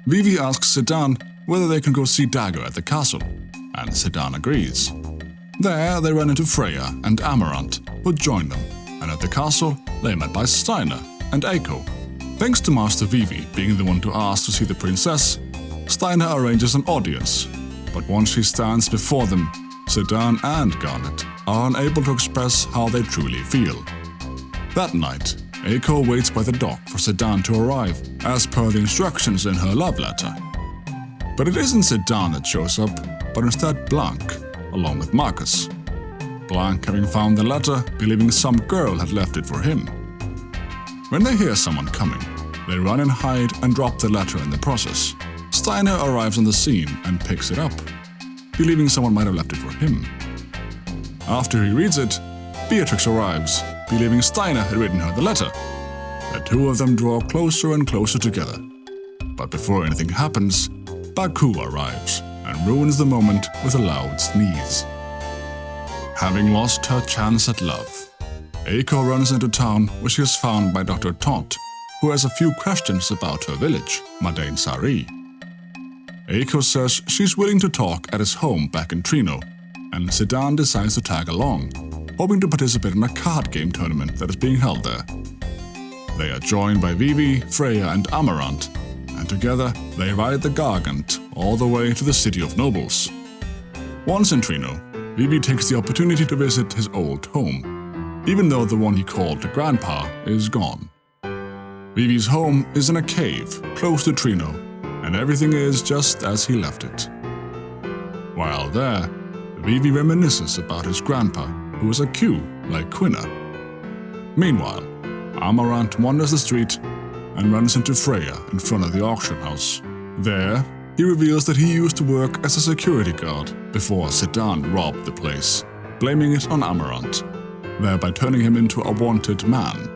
Vivi asks Sedan whether they can go see Dagger at the castle, and Sedan agrees. There, they run into Freya and Amarant, who join them, and at the castle, they are met by Steiner and Eiko. Thanks to Master Vivi being the one to ask to see the princess, Steiner arranges an audience, but once she stands before them, Sedan and Garnet are unable to express how they truly feel. That night, Eiko waits by the dock for Sedan to arrive, as per the instructions in her love letter. But it isn't Sedan that shows up, but instead Blanc, along with Marcus. Blanc having found the letter, believing some girl had left it for him. When they hear someone coming, they run and hide and drop the letter in the process. Steiner arrives on the scene and picks it up, believing someone might have left it for him. After he reads it, Beatrix arrives, believing Steiner had written her the letter. The two of them draw closer and closer together. But before anything happens, Baku arrives and ruins the moment with a loud sneeze. Having lost her chance at love, Eiko runs into town where she is found by Dr. Todd, who has a few questions about her village, Madain Sari. Eiko says she's willing to talk at his home back in Trino, and Sedan decides to tag along, hoping to participate in a card game tournament that is being held there. They are joined by Vivi, Freya and Amarant, and together they ride the Gargant all the way to the City of Nobles. Once in Trino, Vivi takes the opportunity to visit his old home, even though the one he called Grandpa is gone. Vivi's home is in a cave close to Trino, and everything is just as he left it. While there, Vivi reminisces about his grandpa, who was a Q like Quina. Meanwhile, Amarant wanders the street and runs into Freya in front of the auction house. There, he reveals that he used to work as a security guard before Sedan robbed the place, blaming it on Amarant, thereby turning him into a wanted man.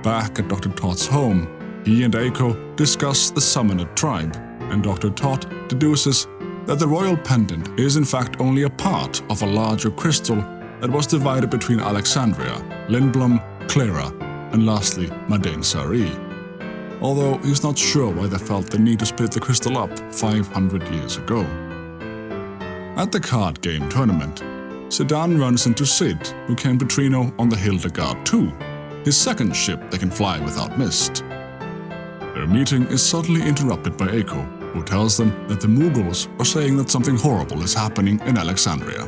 Back at Dr. Todd's home, he and Eiko discuss the Summoner tribe, and Dr. Todd deduces that the royal pendant is in fact only a part of a larger crystal that was divided between Alexandria, Lindblum, Cleyra, and lastly Madain Sari. Although he's not sure why they felt the need to split the crystal up 500 years ago. At the card game tournament, Sedan runs into Sid, who came to Trino on the Hildegard II, his second ship that can fly without mist. Their meeting is suddenly interrupted by Eiko, who tells them that the Mughals are saying that something horrible is happening in Alexandria.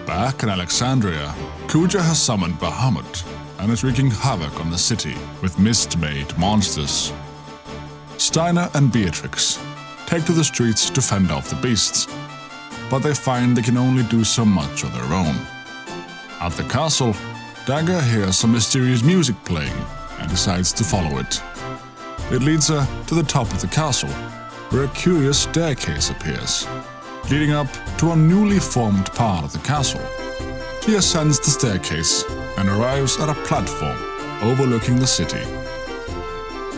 Back in Alexandria, Kuja has summoned Bahamut and is wreaking havoc on the city with mist-made monsters. Steiner and Beatrix take to the streets to fend off the beasts, but they find they can only do so much on their own. At the castle, Dagger hears some mysterious music playing and decides to follow it. It leads her to the top of the castle, where a curious staircase appears, leading up to a newly formed part of the castle. She ascends the staircase and arrives at a platform overlooking the city.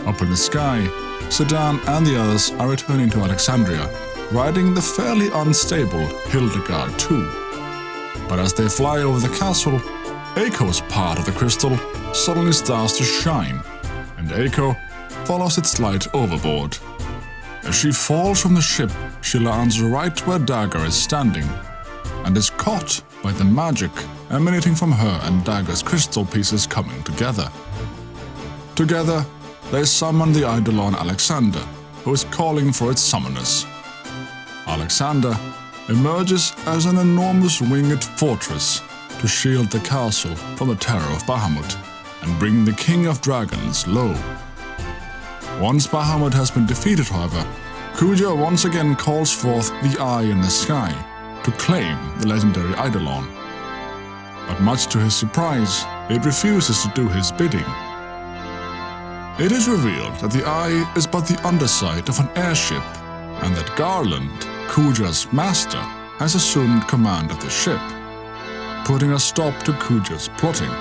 Up in the sky, Sedan and the others are returning to Alexandria, riding the fairly unstable Hildegard II. But as they fly over the castle, Eiko's part of the crystal suddenly starts to shine, and Eiko follows its light overboard. As she falls from the ship, she lands right where Dagger is standing, and is caught by the magic emanating from her and Dagger's crystal pieces coming together. Together, they summon the Eidolon Alexander, who is calling for its summoners. Alexander emerges as an enormous winged fortress to shield the castle from the terror of Bahamut and bring the King of Dragons low. Once Bahamut has been defeated, however, Kuja once again calls forth the Eye in the Sky to claim the legendary Eidolon. But much to his surprise, it refuses to do his bidding. It is revealed that the Eye is but the underside of an airship, and that Garland, Kuja's master, has assumed command of the ship, putting a stop to Kuja's plotting.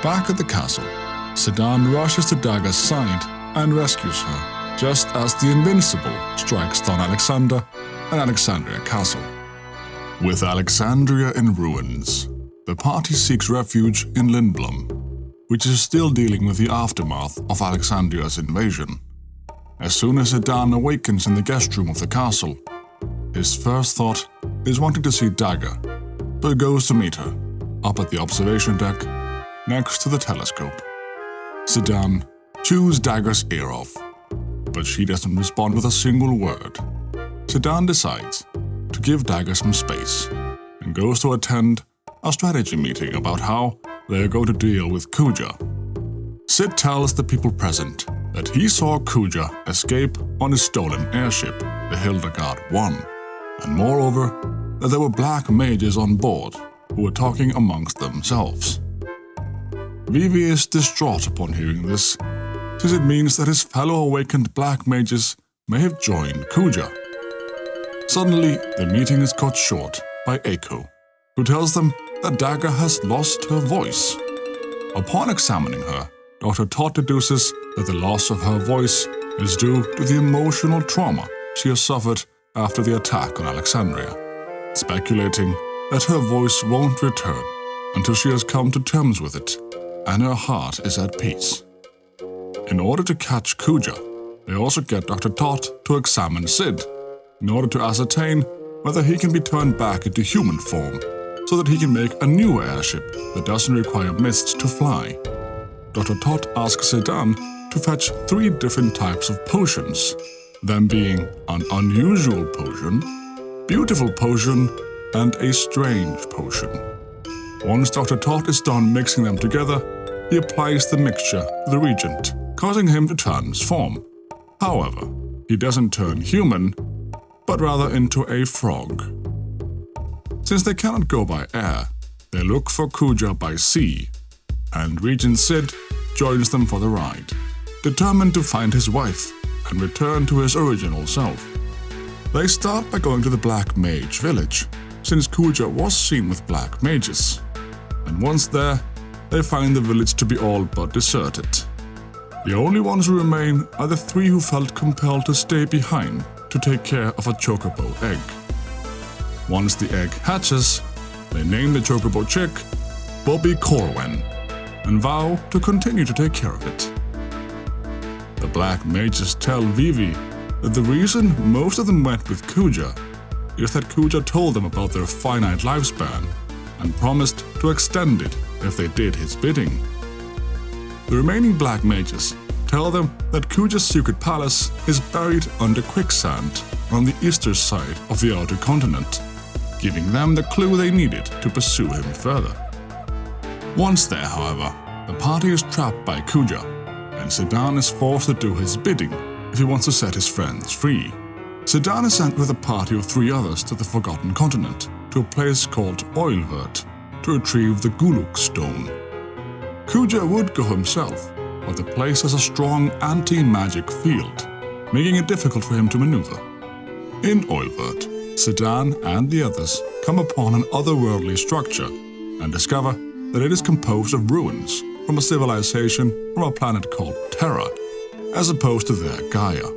Back at the castle, Sedan rushes to Dagger's side and rescues her, just as the Invincible strikes down Alexander and Alexandria Castle. With Alexandria in ruins, the party seeks refuge in Lindblum, which is still dealing with the aftermath of Alexandria's invasion. As soon as Sedan awakens in the guest room of the castle, his first thought is wanting to see Dagger, but goes to meet her, up at the observation deck, next to the telescope. Sedan chews Dagger's ear off, but she doesn't respond with a single word. Sedan decides to give Dagger some space, and goes to attend a strategy meeting about how they are going to deal with Kuja. Sid tells the people present that he saw Kuja escape on his stolen airship, the Hildegard 1, and moreover, that there were black mages on board who were talking amongst themselves. Vivi is distraught upon hearing this, since it means that his fellow awakened black mages may have joined Kuja. Suddenly, the meeting is cut short by Eiko, who tells them that Dagger has lost her voice. Upon examining her, Dr. Todd deduces that the loss of her voice is due to the emotional trauma she has suffered after the attack on Alexandria, speculating that her voice won't return until she has come to terms with it and her heart is at peace. In order to catch Kuja, they also get Dr. Todd to examine Sid, in order to ascertain whether he can be turned back into human form, so that he can make a new airship that doesn't require mist to fly. Dr. Todd asks Sedan to fetch 3 different types of potions, them being an unusual potion, beautiful potion, and a strange potion. Once Dr. Todd is done mixing them together, he applies the mixture to the regent, causing him to transform. However, he doesn't turn human, but rather into a frog. Since they cannot go by air, they look for Kuja by sea, and Regent Sid joins them for the ride, determined to find his wife and return to his original self. They start by going to the Black Mage village, since Kuja was seen with black mages, and once there, they find the village to be all but deserted. The only ones who remain are the 3 who felt compelled to stay behind to take care of a chocobo egg. Once the egg hatches, they name the chocobo chick Bobby Corwin and vow to continue to take care of it. The black mages tell Vivi that the reason most of them went with Kuja is that Kuja told them about their finite lifespan and promised to extend it if they did his bidding. The remaining black mages tell them that Kuja's secret palace is buried under quicksand on the eastern side of the outer continent, giving them the clue they needed to pursue him further. Once there, however, the party is trapped by Kuja, and Sedan is forced to do his bidding if he wants to set his friends free. Sedan is sent with a party of 3 others to the Forgotten Continent, to a place called Oilvert, to retrieve the Gulug stone. Kuja would go himself, but the place has a strong anti-magic field, making it difficult for him to maneuver. In Oilvert, Sedan and the others come upon an otherworldly structure and discover that it is composed of ruins from a civilization from a planet called Terra, as opposed to their Gaia.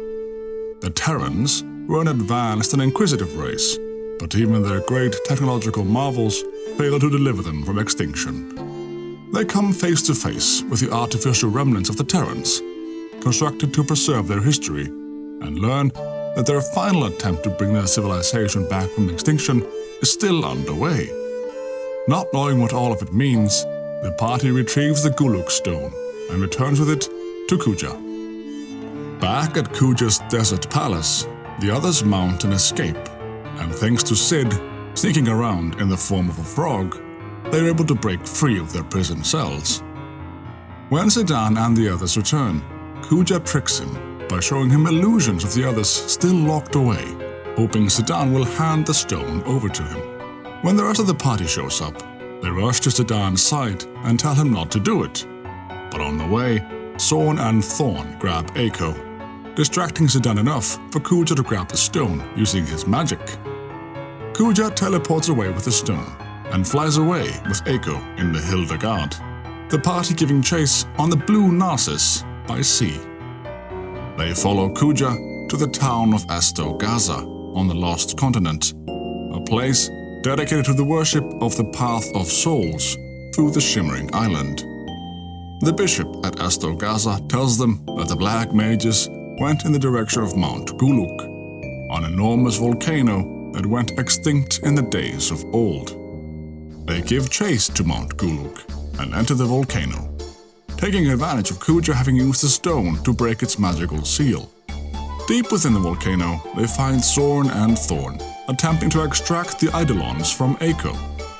The Terrans were an advanced and inquisitive race, but even their great technological marvels fail to deliver them from extinction. They come face to face with the artificial remnants of the Terrans, constructed to preserve their history, and learn that their final attempt to bring their civilization back from extinction is still underway. Not knowing what all of it means, the party retrieves the Gulug stone and returns with it to Kuja. Back at Kuja's desert palace, the others mount an escape, and thanks to Sid sneaking around in the form of a frog, they are able to break free of their prison cells. When Sedan and the others return, Kuja tricks him by showing him illusions of the others still locked away, hoping Sedan will hand the stone over to him. When the rest of the party shows up, they rush to Sedan's side and tell him not to do it. But on the way, Zorn and Thorn grab Eiko, distracting Sedan enough for Kuja to grab the stone using his magic. Kuja teleports away with the stone and flies away with Eiko in the Hildegard, the party giving chase on the Blue Narcissus by sea. They follow Kuja to the town of Gaza on the Lost Continent, a place dedicated to the worship of the Path of Souls through the Shimmering Island. The bishop at Gaza tells them that the black mages went in the direction of Mount Gulug, an enormous volcano that went extinct in the days of old. They give chase to Mount Gulug and enter the volcano, taking advantage of Kuja having used the stone to break its magical seal. Deep within the volcano, they find Zorn and Thorn, attempting to extract the Eidolons from Eiko,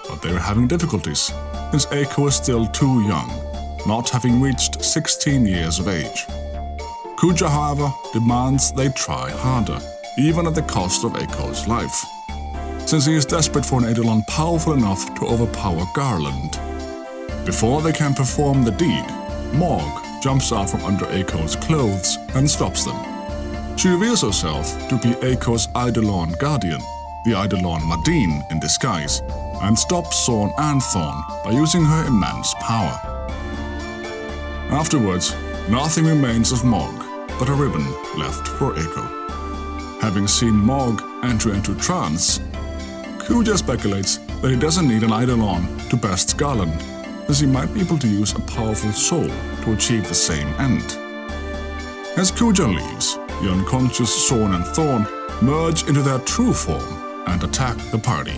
but they are having difficulties, since Eiko is still too young, not having reached 16 years of age. Kuja, however, demands they try harder, even at the cost of Eiko's life, since he is desperate for an Eidolon powerful enough to overpower Garland. Before they can perform the deed, Morg jumps out from under Eiko's clothes and stops them. She reveals herself to be Eiko's Eidolon guardian, the Eidolon Madain in disguise, and stops Sorn and Thorn by using her immense power. Afterwards, nothing remains of Morg but a ribbon left for Eiko. Having seen Morg enter into trance, Kuja speculates that he doesn't need an Eidolon to best Garland, as he might be able to use a powerful soul to achieve the same end. As Kuja leaves, the unconscious Sorn and Thorn merge into their true form and attack the party.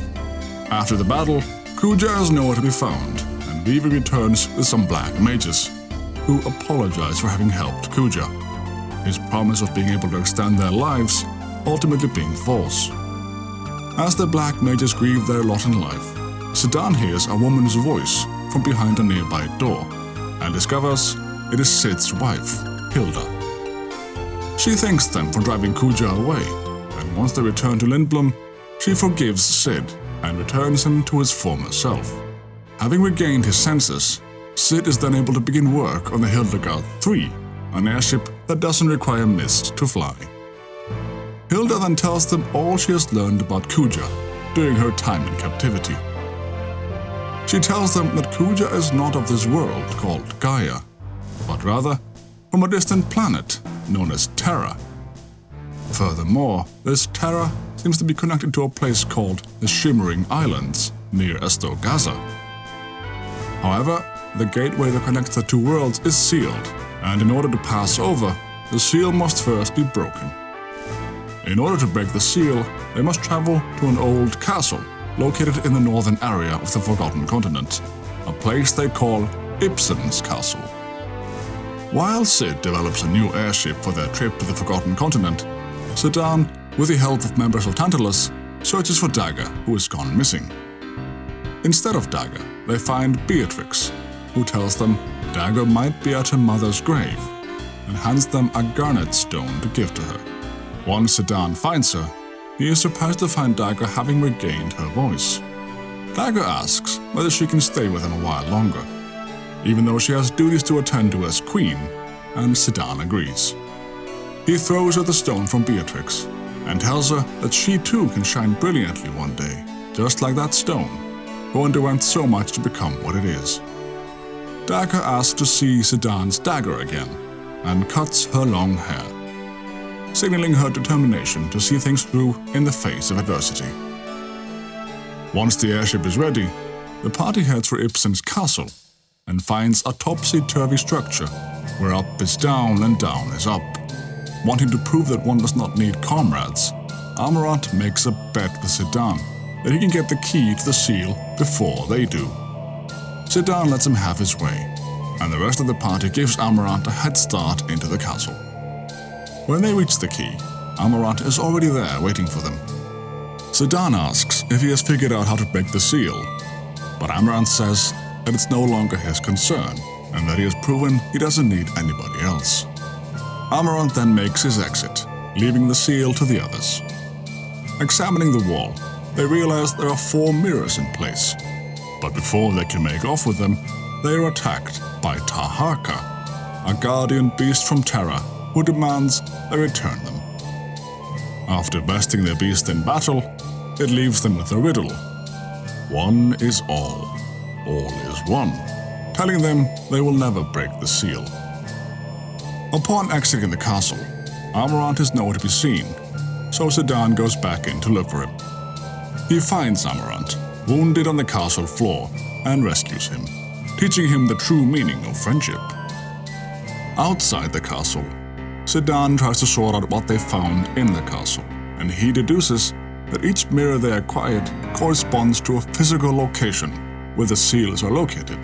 After the battle, Kuja is nowhere to be found, and Vivi returns with some black mages, who apologize for having helped Kuja, his promise of being able to extend their lives ultimately being false. As the black mages grieve their lot in life, Sedan hears a woman's voice from behind a nearby door, and discovers it is Sid's wife, Hilda. She thanks them for driving Kuja away, and once they return to Lindblum, she forgives Sid and returns him to his former self. Having regained his senses, Sid is then able to begin work on the Hildegard 3, an airship that doesn't require mist to fly. Hilda then tells them all she has learned about Kuja during her time in captivity. She tells them that Kuja is not of this world called Gaia, but rather from a distant planet known as Terra. Furthermore, this Terra seems to be connected to a place called the Shimmering Islands near Estogaza. However, the gateway that connects the two worlds is sealed, and in order to pass over, the seal must first be broken. In order to break the seal, they must travel to an old castle located in the northern area of the Forgotten Continent, a place they call Ipsen's castle. While Sid develops a new airship for their trip to the Forgotten Continent, Sedan, with the help of members of Tantalus, searches for Dagger, who has gone missing. Instead of Dagger, they find Beatrix, who tells them Dagger might be at her mother's grave, and hands them a garnet stone to give to her. Once Sedan finds her, he is surprised to find Dagger having regained her voice. Dagger asks whether she can stay with him a while longer, even though she has duties to attend to as queen, and Sedan agrees. He throws her the stone from Beatrix, and tells her that she too can shine brilliantly one day, just like that stone, who underwent so much to become what it is. Dagger asks to see Sedan's dagger again, and cuts her long hair, signaling her determination to see things through in the face of adversity. Once the airship is ready, the party heads for Ipsen's castle, and finds a topsy-turvy structure where up is down and down is up. Wanting to prove that one does not need comrades, Amarant makes a bet with Sedan that he can get the key to the seal before they do. Sedan lets him have his way, and the rest of the party gives Amarant a head start into the castle. When they reach the key, Amarant is already there waiting for them. Sedan asks if he has figured out how to break the seal, but Amarant says that it's no longer his concern, and that he has proven he doesn't need anybody else. Amarant then makes his exit, leaving the seal to the others. Examining the wall, they realize there are 4 mirrors in place, but before they can make off with them, they are attacked by Taharka, a guardian beast from Terra who demands they return them. After besting their beast in battle, it leaves them with a riddle. One is all is one, telling them they will never break the seal. Upon exiting the castle, Amarant is nowhere to be seen, so Sedan goes back in to look for him. He finds Amarant, wounded on the castle floor, and rescues him, teaching him the true meaning of friendship. Outside the castle, Sedan tries to sort out what they found in the castle, and he deduces that each mirror they acquired corresponds to a physical location where the seals are located.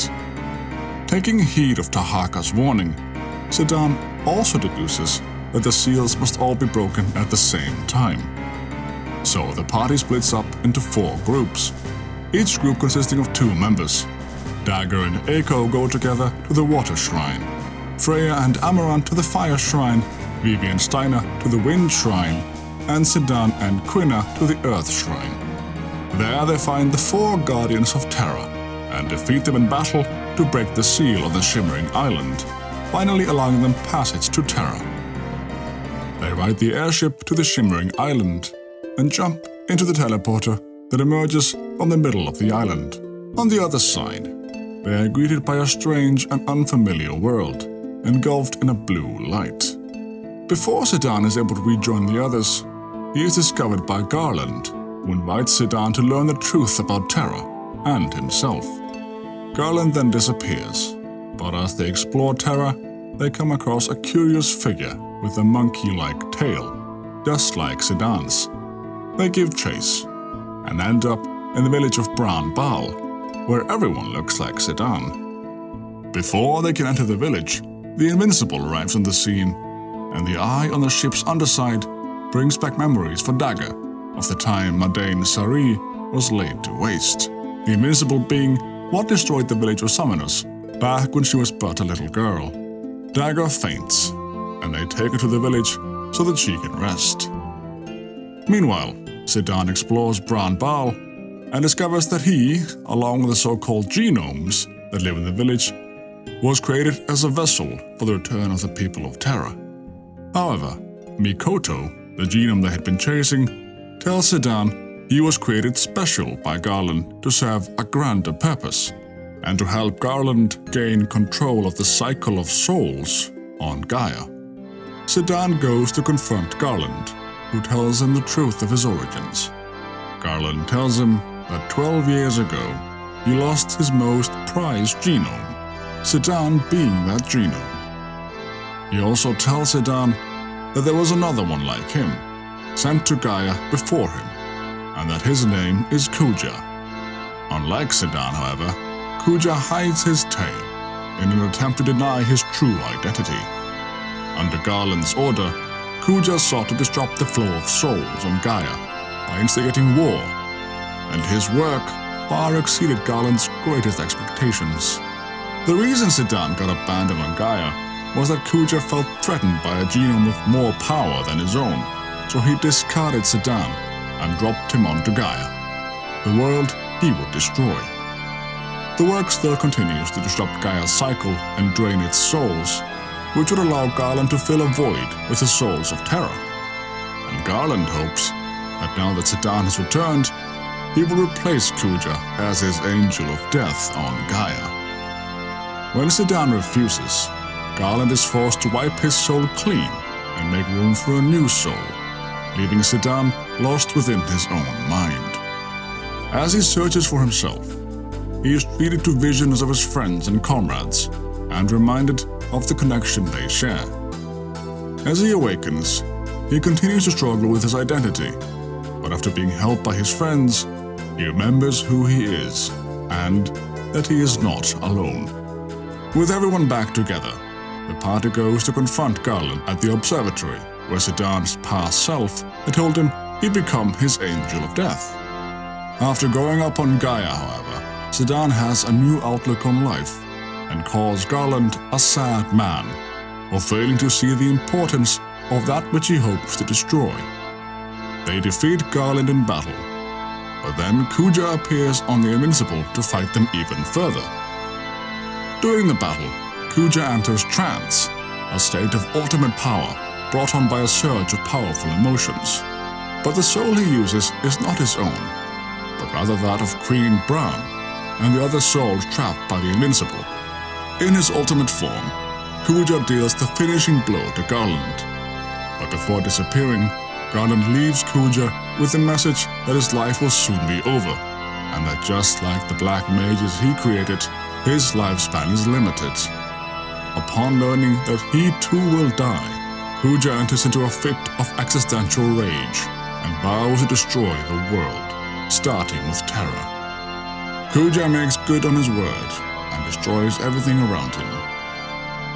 Taking heed of Taharka's warning, Sedan also deduces that the seals must all be broken at the same time. So the party splits up into 4 groups, each group consisting of 2 members. Dagger and Echo go together to the Water Shrine, Freya and Amaranth to the Fire Shrine, Vivi and Steiner to the Wind Shrine, and Sedan and Quina to the Earth Shrine. There they find the 4 Guardians of Terra and defeat them in battle to break the seal of the Shimmering Island, finally allowing them passage to Terra. They ride the airship to the Shimmering Island and jump into the teleporter that emerges from the middle of the island. On the other side, they are greeted by a strange and unfamiliar world, engulfed in a blue light. Before Sedan is able to rejoin the others, he is discovered by Garland, who invites Sedan to learn the truth about Terra and himself. Garland then disappears, but as they explore Terra, they come across a curious figure with a monkey-like tail, just like Sedan's. They give chase and end up in the village of Bran Bal, where everyone looks like Sedan. Before they can enter the village, the Invincible arrives on the scene, and the eye on the ship's underside brings back memories for Dagger of the time Madain Sari was laid to waste. The Invincible being what destroyed the village of summoners back when she was but a little girl. Dagger faints, and they take her to the village so that she can rest. Meanwhile, Sedan explores Bran Bal and discovers that he, along with the so-called genomes that live in the village, was created as a vessel for the return of the people of Terra. However, Mikoto, the genome they had been chasing, tells Sedan he was created special by Garland to serve a grander purpose, and to help Garland gain control of the cycle of souls on Gaia. Sedan goes to confront Garland, who tells him the truth of his origins. Garland tells him that 12 years ago, he lost his most prized genome, Sedan being that genome. He also tells Sedan that there was another one like him, sent to Gaia before him, and that his name is Kuja. Unlike Sedan, however, Kuja hides his tail in an attempt to deny his true identity. Under Garland's order, Kuja sought to disrupt the flow of souls on Gaia by instigating war, and his work far exceeded Garland's greatest expectations. The reason Sedan got abandoned on Gaia was that Kuja felt threatened by a genome with more power than his own, so he discarded Sedan and dropped him onto Gaia, the world he would destroy. The work still continues to disrupt Gaia's cycle and drain its souls, which would allow Garland to fill a void with the souls of Terra. And Garland hopes that now that Sedan has returned, he will replace Kuja as his angel of death on Gaia. When Sedan refuses, Garland is forced to wipe his soul clean and make room for a new soul, leaving Sedan lost within his own mind. As he searches for himself, he is treated to visions of his friends and comrades, and reminded of the connection they share. As he awakens, he continues to struggle with his identity, but after being helped by his friends, he remembers who he is, and that he is not alone. With everyone back together, the party goes to confront Garland at the observatory, where Sedan's past self had told him he'd become his angel of death. After growing up on Gaia, however, Sedan has a new outlook on life, and calls Garland a sad man, for failing to see the importance of that which he hopes to destroy. They defeat Garland in battle, but then Kuja appears on the Invincible to fight them even further. During the battle, Kuja enters Trance, a state of ultimate power brought on by a surge of powerful emotions. But the soul he uses is not his own, but rather that of Queen Bran and the other souls trapped by the Invincible. In his ultimate form, Kuja deals the finishing blow to Garland. But before disappearing, Garland leaves Kuja with the message that his life will soon be over, and that just like the black mages he created, his lifespan is limited. Upon learning that he too will die, Kuja enters into a fit of existential rage and vows to destroy the world, starting with Terra. Kuja makes good on his word and destroys everything around him.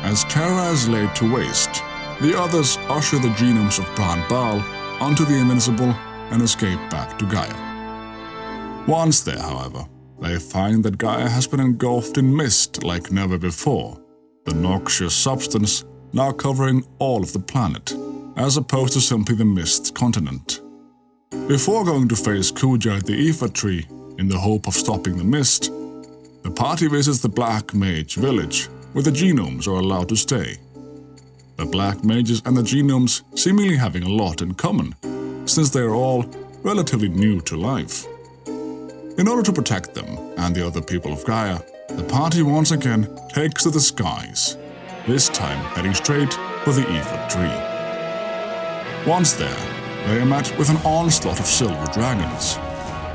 As Terra is laid to waste, the others usher the genomes of Bran Bal onto the Invincible and escape back to Gaia. Once there, however, they find that Gaia has been engulfed in mist like never before, the noxious substance now covering all of the planet, as opposed to simply the mist continent. Before going to face Kuja at the Iifa Tree in the hope of stopping the mist, the party visits the Black Mage village, where the genomes are allowed to stay. The Black Mages and the genomes seemingly having a lot in common, since they are all relatively new to life. In order to protect them and the other people of Gaia, the party once again takes to the skies, this time heading straight for the Iifa Tree. Once there, they are met with an onslaught of silver dragons,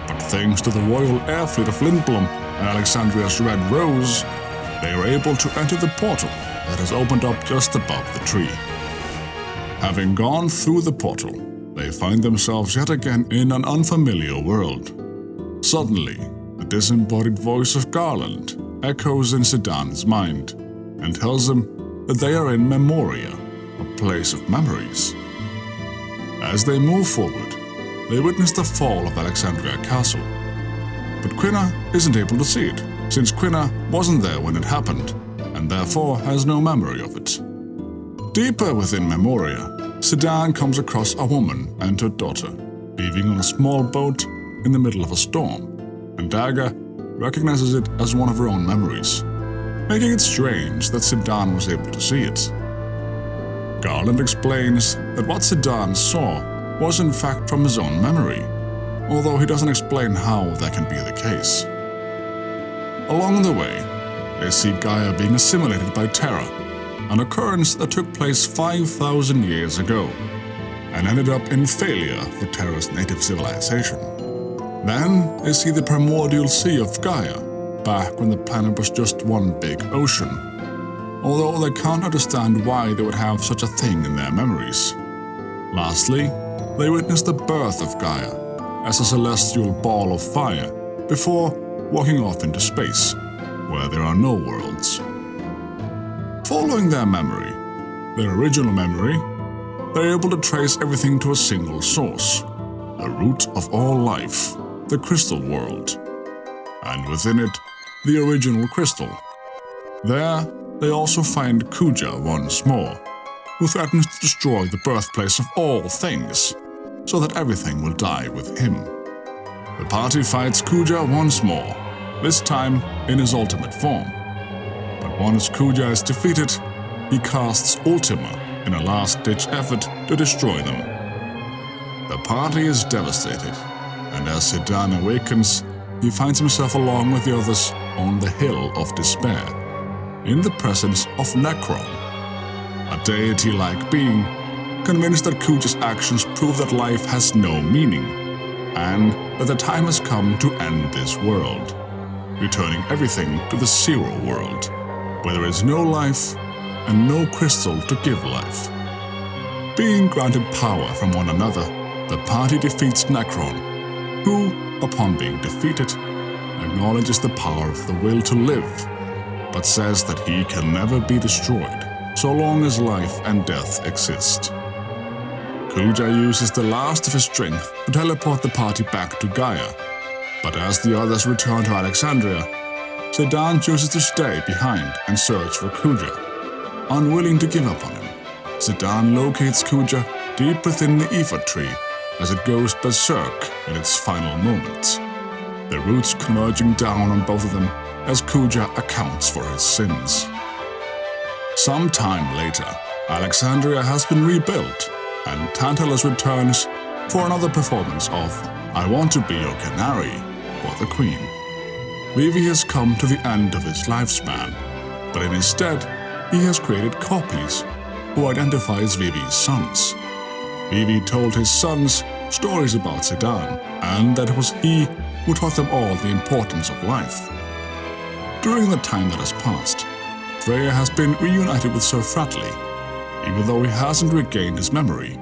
but thanks to the royal air fleet of Lindblum and Alexandria's Red Rose, they are able to enter the portal that has opened up just above the tree. Having gone through the portal, they find themselves yet again in an unfamiliar world. Suddenly, the disembodied voice of Garland echoes in Sedan's mind and tells him that they are in Memoria, a place of memories. As they move forward, they witness the fall of Alexandria Castle. But Quina isn't able to see it, since Quina wasn't there when it happened, and therefore has no memory of it. Deeper within Memoria, Sedan comes across a woman and her daughter, leaving on a small boat in the middle of a storm, and Dagger recognizes it as one of her own memories, making it strange that Sedan was able to see it. Garland explains that what Sedan saw was in fact from his own memory, although he doesn't explain how that can be the case. Along the way, they see Gaia being assimilated by Terra, an occurrence that took place 5,000 years ago, and ended up in failure for Terra's native civilization. Then they see the primordial sea of Gaia, back when the planet was just one big ocean, although they can't understand why they would have such a thing in their memories. Lastly, they witness the birth of Gaia as a celestial ball of fire before walking off into space, where there are no worlds. Following their memory, their original memory, they're able to trace everything to a single source, the root of all life, the crystal world, and within it, the original crystal. There, they also find Kuja once more, who threatens to destroy the birthplace of all things, so that everything will die with him. The party fights Kuja once more, this time in his ultimate form. But once Kuja is defeated, he casts Ultima in a last-ditch effort to destroy them. The party is devastated, and as Sedan awakens, he finds himself along with the others on the Hill of Despair, in the presence of Necron, a deity-like being, convinced that Kuja's actions prove that life has no meaning, and that the time has come to end this world, returning everything to the Zero World, where there is no life and no crystal to give life. Being granted power from one another, the party defeats Necron, who, upon being defeated, acknowledges the power of the will to live, but says that he can never be destroyed so long as life and death exist. Kuja uses the last of his strength to teleport the party back to Gaia, but as the others return to Alexandria, Sedan chooses to stay behind and search for Kuja. Unwilling to give up on him, Sedan locates Kuja deep within the Iifa Tree as it goes berserk in its final moments, the roots converging down on both of them as Kuja accounts for his sins. Some time later, Alexandria has been rebuilt, and Tantalus returns for another performance of I Want to Be Your Canary for the Queen. Vivi has come to the end of his lifespan, but instead, he has created copies who identify as Vivi's sons. Vivi told his sons stories about Sedan, and that it was he who taught them all the importance of life. During the time that has passed, Freya has been reunited with Sir Fratley, even though he hasn't regained his memory.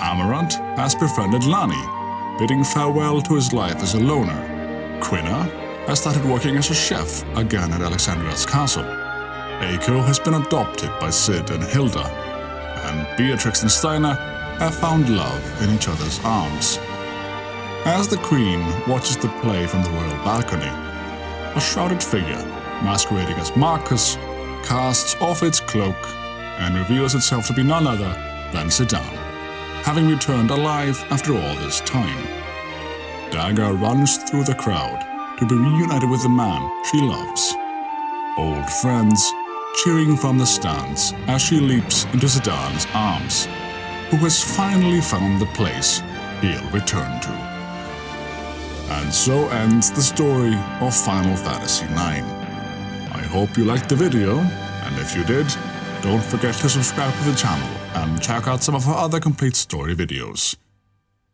Amaranth has befriended Lani, bidding farewell to his life as a loner. Quina has started working as a chef again at Alexandria's castle. Eiko has been adopted by Sid and Hilda, and Beatrix and Steiner have found love in each other's arms. As the Queen watches the play from the royal balcony, a shrouded figure, masquerading as Marcus, casts off its cloak and reveals itself to be none other than Sedan, having returned alive after all this time. Dagger runs through the crowd to be reunited with the man she loves. Old friends cheering from the stands as she leaps into Sedan's arms, who has finally found the place he'll return to. And so ends the story of Final Fantasy IX. I hope you liked the video, and if you did, don't forget to subscribe to the channel and check out some of our other complete story videos.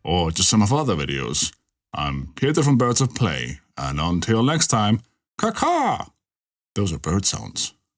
Or just some of our other videos. I'm Peter from Birds of Play, and until next time, caw-caw! Those are bird sounds.